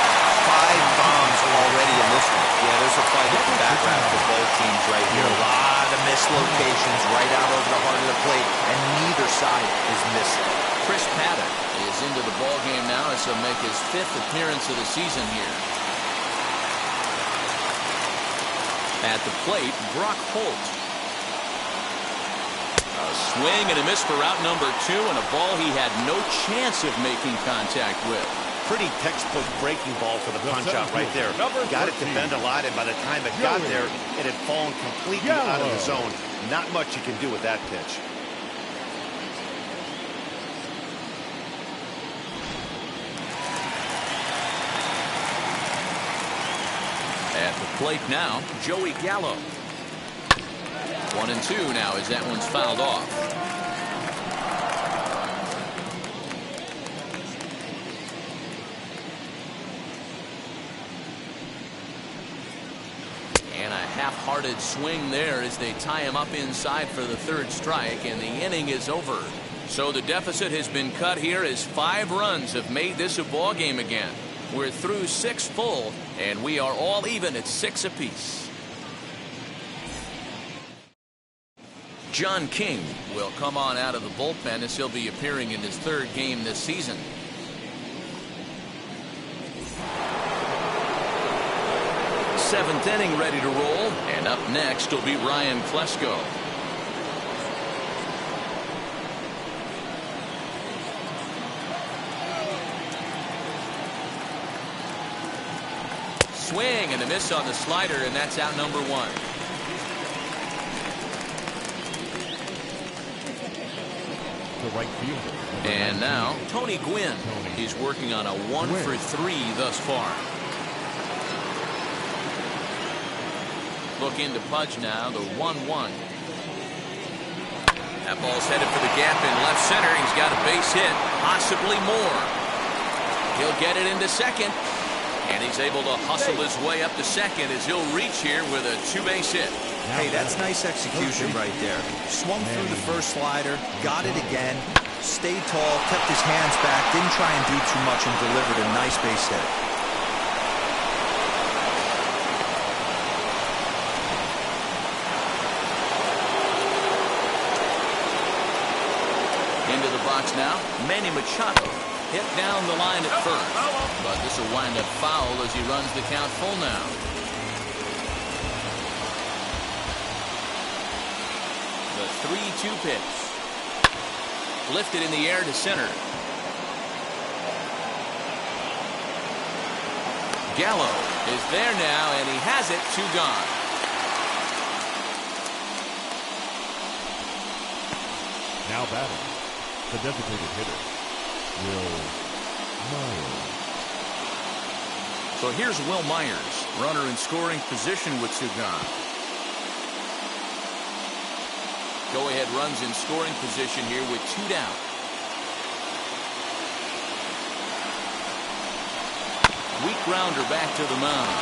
5 bombs already in this one. Yeah, there's a fight at the background for both teams right here. A lot of mislocations right out over the heart of the plate, and neither side is missing. Chris Paddock is into the ball game now as he'll make his 5th appearance of the season here. At the plate, Brock Holt. A swing and a miss for out number 2, and a ball he had no chance of making contact with. Pretty textbook breaking ball for the punch out right there. Got it to bend a lot, and by the time it got there, it had fallen completely out of the zone. Not much you can do with that pitch. At the plate now, Joey Gallo. 1-2 now as that one's fouled off. And a half-hearted swing there as they tie him up inside for the 3rd strike, and the inning is over. So the deficit has been cut here as 5 runs have made this a ball game again. We're through 6 full, and we are all even at 6 apiece. John King will come on out of the bullpen as he'll be appearing in his 3rd game this season. Seventh inning ready to roll, and up next will be Ryan Klesko. Swing and a miss on the slider, and that's out number 1. The right fielder. And now Tony Gwynn. He's working on a 1 for 3 thus far. Look into Pudge now, the 1-1. That ball's headed for the gap in left center. He's got a base hit, possibly more. He'll get it into second. And he's able to hustle his way up to second as he'll reach here with a 2-base hit. Hey, that's nice execution right there. Swung through the first slider, got it again, stayed tall, kept his hands back, didn't try and do too much, and delivered a nice base hit. Into the box now, Manny Machado. Hit down the line at first, but this will wind up foul as he runs the count full now. The 3-2 pitch. Lifted in the air to center. Gallo is there now, and he has it. 2 gone. Now batting, the designated hitter, Will Myers. So here's Will Myers, runner in scoring position with 2 gone. Go-ahead runs in scoring position here with 2 down. Weak grounder back to the mound.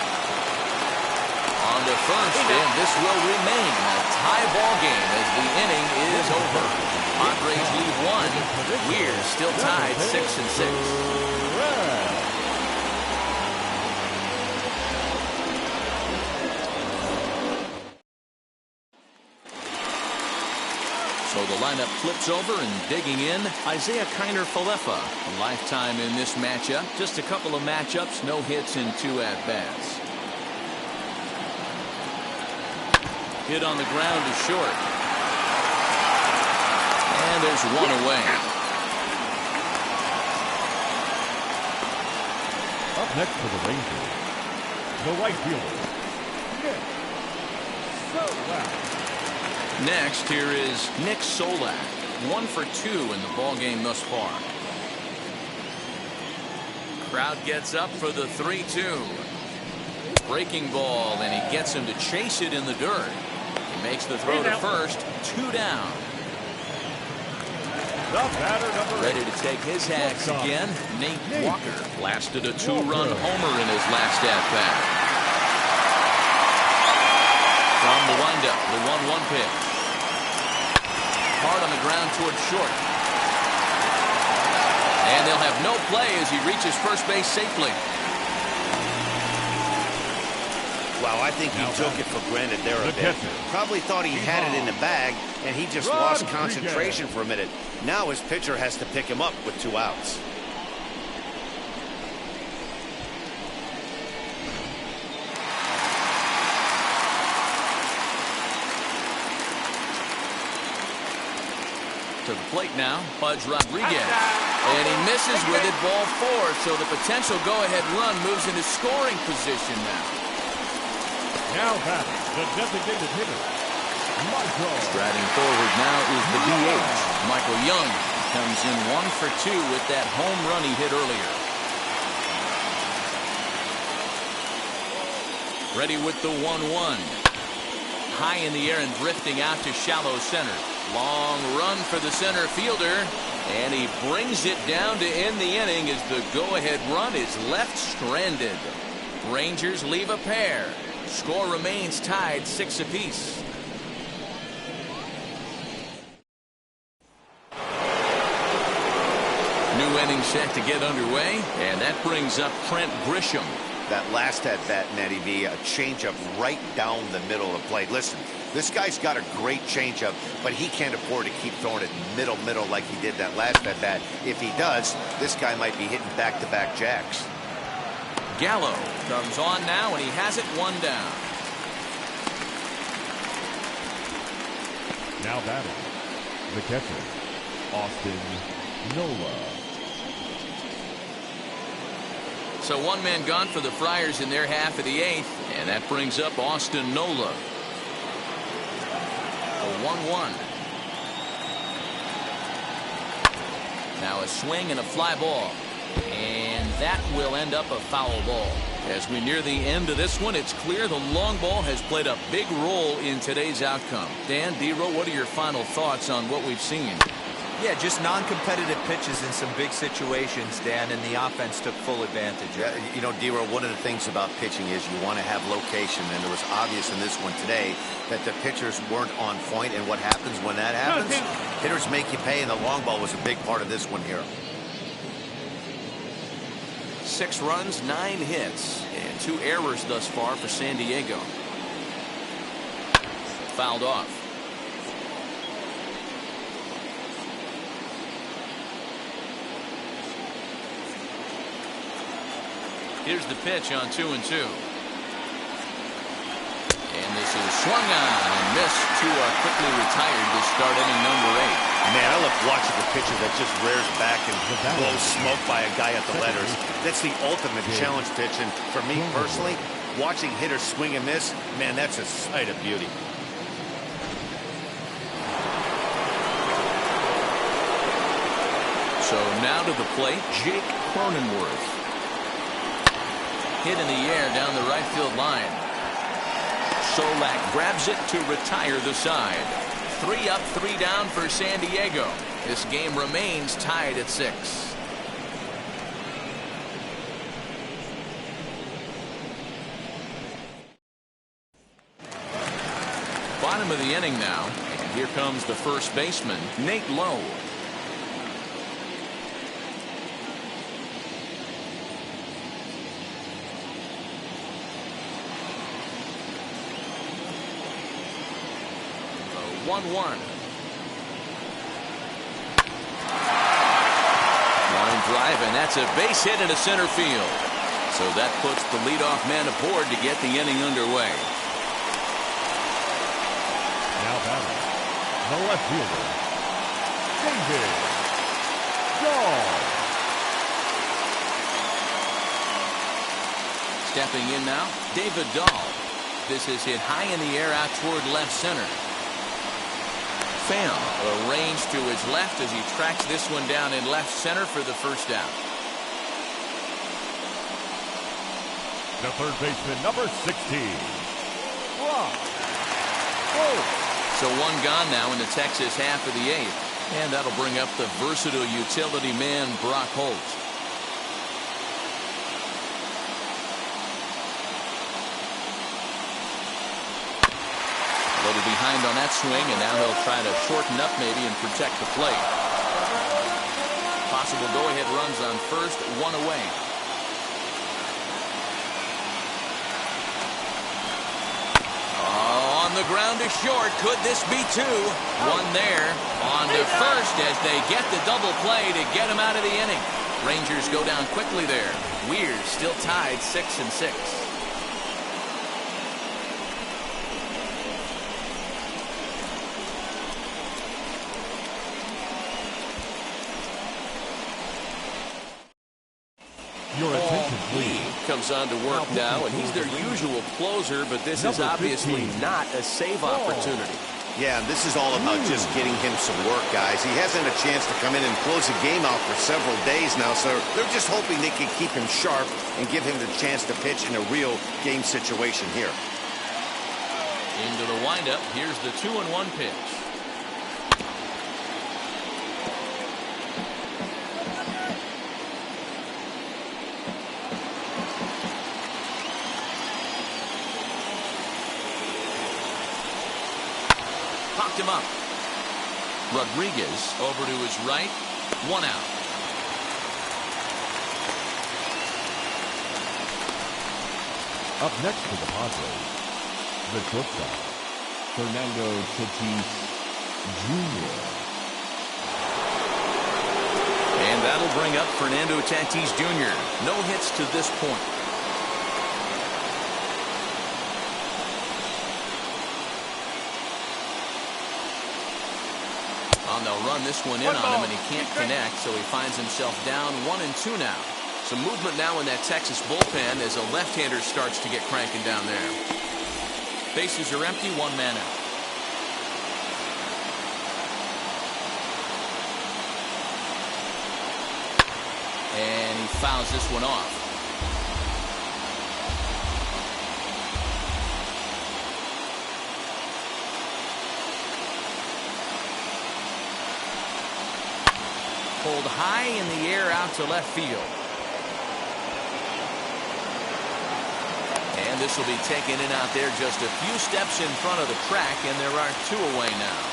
On to first, and this will remain a tie ball game as the inning is over. Padres lead 1. We're still tied 6-6. So the lineup flips over, and digging in, Isaiah Kiner-Falefa. A lifetime in this matchup. Just a couple of matchups, no hits in 2 at-bats. Hit on the ground to short. And there's 1 away. Up next for the Rangers, the right fielder, Nick Solak. Next, here is Nick Solak. 1 for 2 in the ball game thus far. Crowd gets up for the 3-2. Breaking ball, and he gets him to chase it in the dirt. He makes the throw to first. 2 down. Ready to take his hacks again. Nate Walker blasted a 2-run homer in his last at-bat. From the windup, the 1-1 pitch. Hard on the ground towards short. And they'll have no play as he reaches first base safely. Wow, I think he took it for granted there a bit. Probably thought he had it in the bag, and he just lost concentration for a minute. Now his pitcher has to pick him up with 2 outs. To the plate now, Pudge Rodriguez. And he misses with it, ball 4. So the potential go-ahead run moves into scoring position now. Now batting, the designated hitter, Michael. Striding forward now is the DH. Michael Young comes in 1 for 2 with that home run he hit earlier. Ready with the 1-1. High in the air and drifting out to shallow center. Long run for the center fielder, and he brings it down to end the inning as the go-ahead run is left stranded. Rangers leave a pair. Score remains tied 6 apiece. New inning set to get underway, and that brings up Trent Grisham. That last at-bat, Nettie V, a changeup right down the middle of the plate. Listen, this guy's got a great changeup, but he can't afford to keep throwing it middle like he did that last at-bat. If he does, this guy might be hitting back-to-back jacks. Gallo comes on now, and he has it 1 down. Now batting, the catcher, Austin Nola. So 1 man gone for the Friars in their half of the 8th, and that brings up Austin Nola. A 1-1. Now a swing and a fly ball, and that will end up a foul ball. As we near the end of this one, it's clear the long ball has played a big role in today's outcome. Dan, D-Row, what are your final thoughts on what we've seen? Yeah, just non-competitive pitches in some big situations, Dan, and the offense took full advantage. Yeah, you know, D-Row, one of the things about pitching is you want to have location, and it was obvious in this one today that the pitchers weren't on point, and what happens when that happens? Hitters make you pay, and the long ball was a big part of this one here. 6 runs, 9 hits, and 2 errors thus far for San Diego. Fouled off. Here's the pitch on 2-2. And this is swung on and missed. Two are quickly retired to start inning number 8. Man, I love watching the pitcher that just rears back and blows smoke by a guy at the letters. That's the ultimate challenge pitch. And for me personally, watching hitters swing and miss, man, that's a sight of beauty. So now to the plate, Jake Cronenworth. Hit in the air down the right field line. Solak grabs it to retire the side. 3 up, 3 down for San Diego. This game remains tied at 6. Bottom of the inning now, and here comes the first baseman, Nate Lowe. The 1-1. Line drive, and that's a base hit into center field. So that puts the leadoff man aboard to get the inning underway. Now batting, the left fielder, David Dahl. Stepping in now, David Dahl. This is hit high in the air out toward left center. Pham arranged to his left as he tracks this one down in left center for the first out. The third baseman, number 16, Brock Holt. So one gone now in the Texas half of the 8th. And that'll bring up the versatile utility man, Brock Holt. A little behind on that swing, and now he'll try to shorten up maybe and protect the plate. Possible go-ahead runs on first, 1 away. On the ground to short. Could this be 2? One there. On to first as they get the double play to get him out of the inning. Rangers go down quickly there. Weir still tied 6-6. Your attention, please. Comes on to work now, and he's their usual closer, but this is obviously not a save opportunity. Yeah, and this is all about just getting him some work, guys. He hasn't a chance to come in and close the game out for several days now, so they're just hoping they can keep him sharp and give him the chance to pitch in a real game situation here. Into the windup. Here's the 2-1 pitch. Popped him up. Rodriguez over to his right. 1 out. Up next for the Padres, the shortstop, Fernando Tatis Jr. And that'll bring up Fernando Tatis Jr. No hits to this point. They'll run this one in on him, and he can't connect, so he finds himself down 1-2 now. Some movement now in that Texas bullpen as a left-hander starts to get cranking down there. Bases are empty, 1 man out. And he fouls this one off. Pulled high in the air out to left field. And this will be taken in out there just a few steps in front of the track, and there are 2 away now.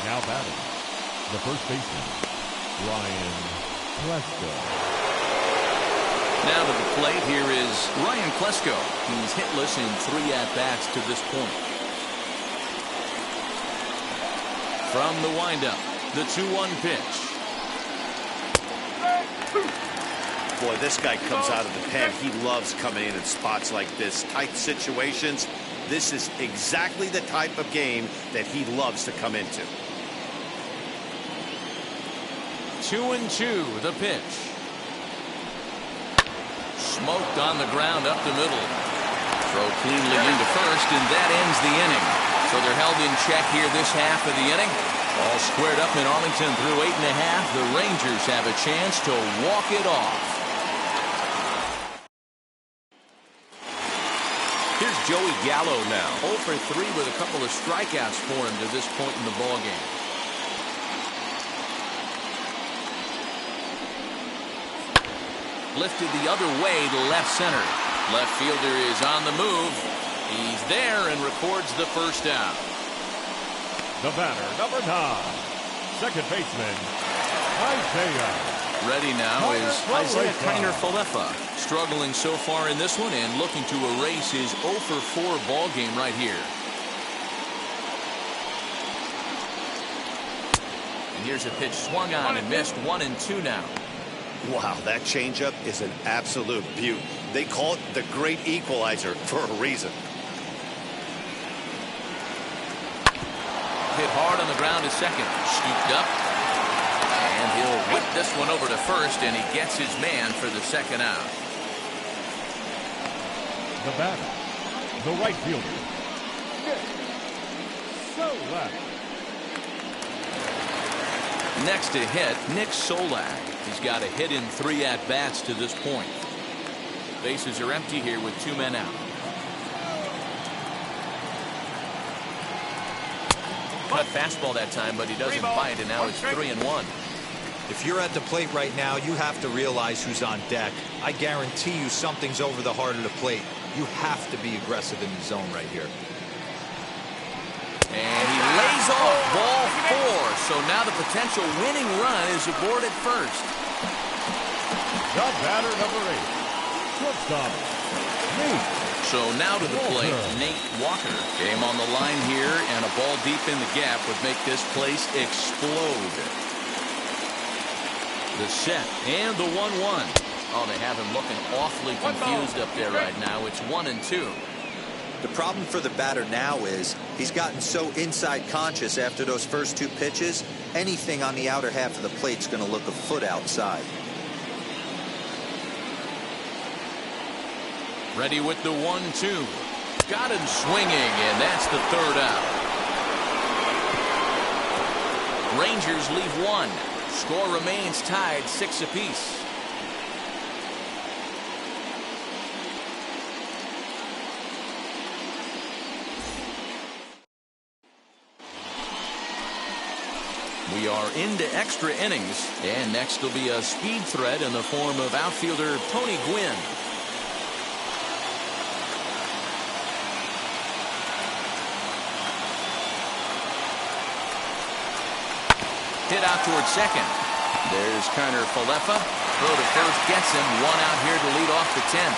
Now batting, the first baseman, Ryan Klesko. Now to the plate, here is Ryan Klesko. He's hitless in 3 at-bats to this point. From the windup, the 2-1 pitch. Boy, this guy comes out of the pen. He loves coming in spots like this. Tight situations. This is exactly the type of game that he loves to come into. 2-2, the pitch. Smoked on the ground up the middle. Throw cleanly into first, and that ends the inning. So they're held in check here this half of the inning. All squared up in Arlington through 8 1/2. The Rangers have a chance to walk it off. Here's Joey Gallo now. 0 for 3 with a couple of strikeouts for him to this point in the ballgame. Lifted the other way to left center. Left fielder is on the move. He's there and records the first out. The batter, number 9, second baseman, Isaiah. Ready now is Isaiah Kiner-Falefa. Struggling so far in this one and looking to erase his 0 for 4 ball game right here. And here's a pitch swung on and missed. 1-2 now. Wow, that changeup is an absolute beaut. They call it the great equalizer for a reason. Hit hard on the ground to second. Scooped up. And he'll whip this one over to first, and he gets his man for the second out. The batter, the right fielder, Nick Solak. Next to hit, Nick Solak. He's got a hit in 3 at-bats to this point. Bases are empty here with 2 men out. Cut fastball that time, but he doesn't bite, and now it's 3-1. If you're at the plate right now, you have to realize who's on deck. I guarantee you something's over the heart of the plate. You have to be aggressive in the zone right here. And he lays off ball 4. So now the potential winning run is aboard at first. The batter, number 8, shortstop, Nate. So now to the plate, Nate Walker. Game on the line here, and a ball deep in the gap would make this place explode. The set and the 1-1. Oh, they have him looking awfully confused up there right now. It's 1-2. The problem for the batter now is he's gotten so inside conscious after those first 2 pitches, anything on the outer half of the plate's going to look a foot outside. Ready with the 1-2. Got him swinging, and that's the third out. Rangers leave 1. Score remains tied 6 apiece. We are into extra innings, and next will be a speed threat in the form of outfielder Tony Gwynn. Hit out towards second. There's Kiner-Falefa. Throw to first gets him. 1 out here to lead off the 10th.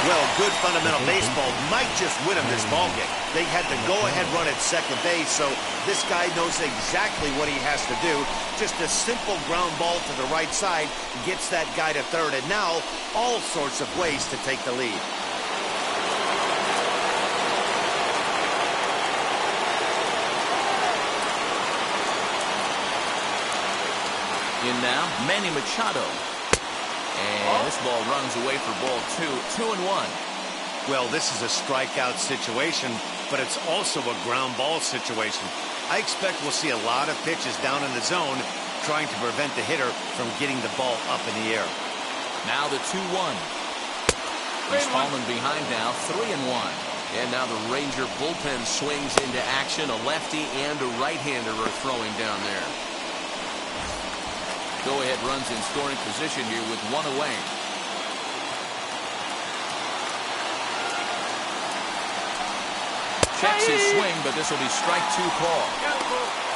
Well, good fundamental baseball might just win him this ballgame. They had the go-ahead run at second base, so this guy knows exactly what he has to do. Just a simple ground ball to the right side gets that guy to third, and now all sorts of ways to take the lead. In now, Manny Machado. And this ball runs away for ball 2. 2-1. Well, this is a strikeout situation, but it's also a ground ball situation. I expect we'll see a lot of pitches down in the zone trying to prevent the hitter from getting the ball up in the air. Now the 2-1. He's fallen behind now, 3-1. And now the Ranger bullpen swings into action. A lefty and a right-hander are throwing down there. Go-ahead runs in scoring position here with 1 away. Checks his swing, but this will be strike 2 call.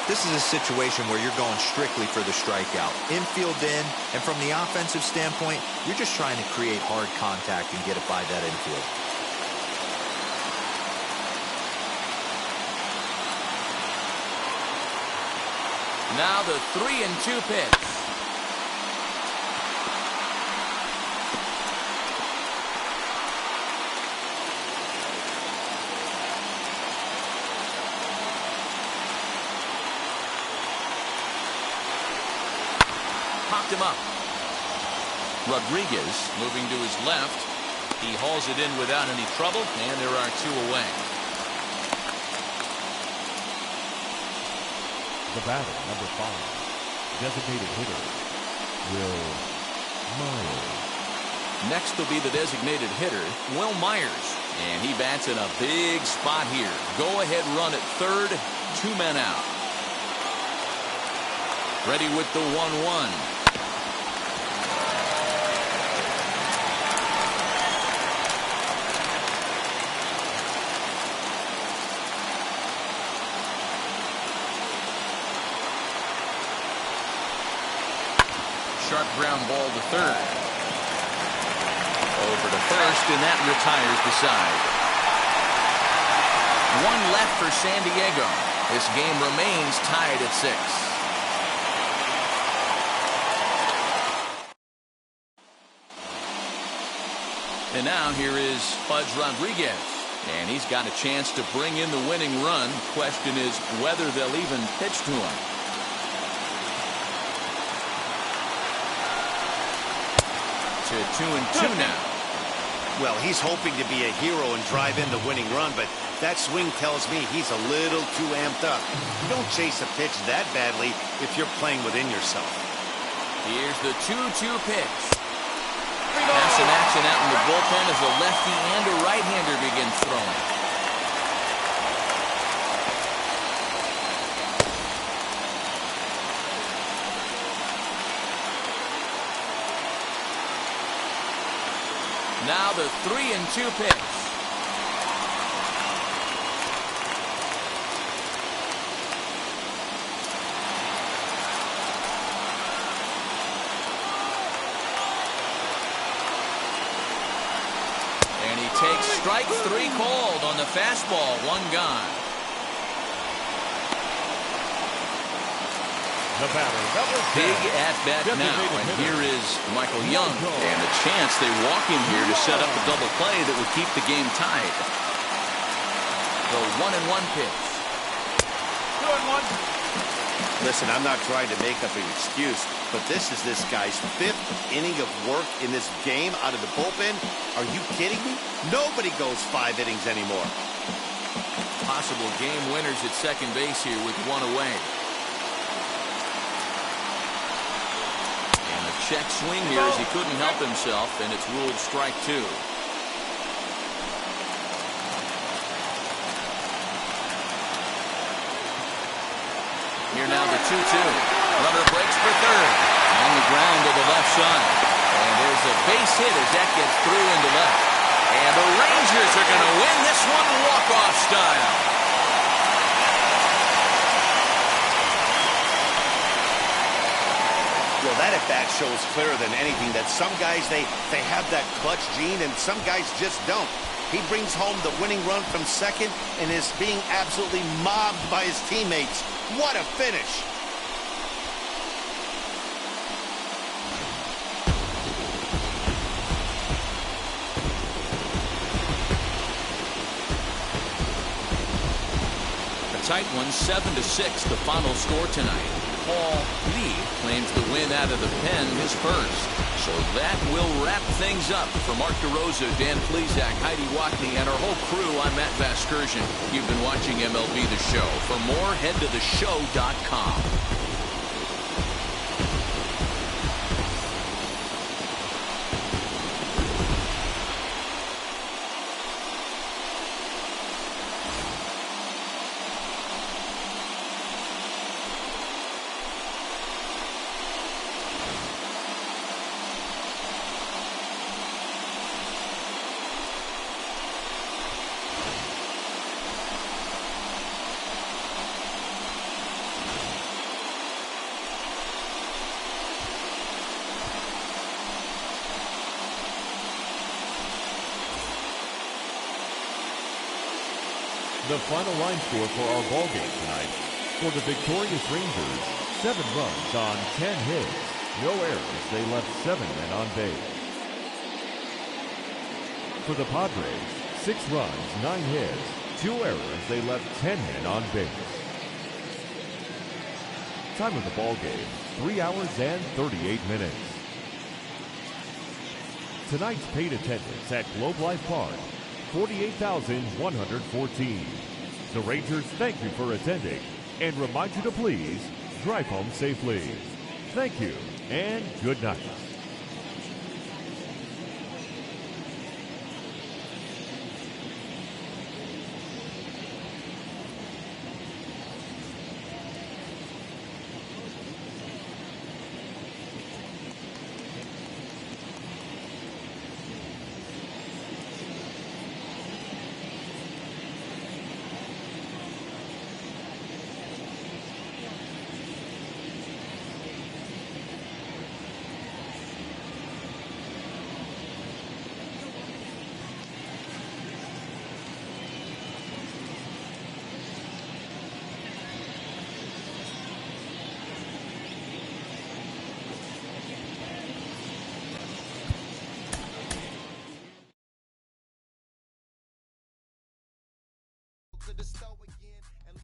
This is a situation where you're going strictly for the strikeout. Infield in, and from the offensive standpoint, you're just trying to create hard contact and get it by that infield. Now the 3-2 pitch. Popped him up. Rodriguez moving to his left. He hauls it in without any trouble, and there are 2 away. The batter, number 5, designated hitter, Will Myers. Next will be the designated hitter, Will Myers. And he bats in a big spot here. Go-ahead run at third, 2 men out. Ready with the 1-1. Sharp ground ball to third. Over to first, and that retires the side. 1 left for San Diego. This game remains tied at 6. And now here is Pudge Rodriguez. And he's got a chance to bring in the winning run. Question is whether they'll even pitch to him. To 2-2 now. Well, he's hoping to be a hero and drive in the winning run, but that swing tells me he's a little too amped up. You don't chase a pitch that badly if you're playing within yourself. Here's the 2-2 pitch. Pass some action out in the bullpen as a lefty and a right-hander begins throwing. Now the 3-2 pitch. And he takes strike 3 called on the fastball. 1 gone. The batter, number 10, Big at-bat now, and here is Michael Young. And a chance they walk in here to set up a double play that would keep the game tied. The 1-1 pitch. 2-1. Listen, I'm not trying to make up an excuse, but this is this guy's 5th inning of work in this game out of the bullpen. Are you kidding me? Nobody goes 5 innings anymore. Possible game winners at second base here with 1 away. Check swing here as he couldn't help himself, and it's ruled strike 2. Here now the 2-2. Runner breaks for third. On the ground to the left side. And there's a base hit as that gets through into left. And the Rangers are going to win this one walk-off style. Well, that at-bat shows clearer than anything that some guys, they have that clutch gene and some guys just don't. He brings home the winning run from second and is being absolutely mobbed by his teammates. What a finish. A tight one, 7-6, the final score tonight. Paul Lee claims the win out of the pen, his first. So that will wrap things up. For Mark DeRosa, Dan Plesac, Heidi Watney, and our whole crew, I'm Matt Vasgersian. You've been watching MLB The Show. For more, head to theshow.com. The final line score for our ball game tonight. For the victorious Rangers, 7 runs on 10 hits. No errors. They left 7 men on base. For the Padres, 6 runs, 9 hits, 2 errors. They left 10 men on base. Time of the ball game, 3 hours and 38 minutes. Tonight's paid attendance at Globe Life Park, 48,114. The Rangers thank you for attending and remind you to please drive home safely. Thank you and good night. To the store again and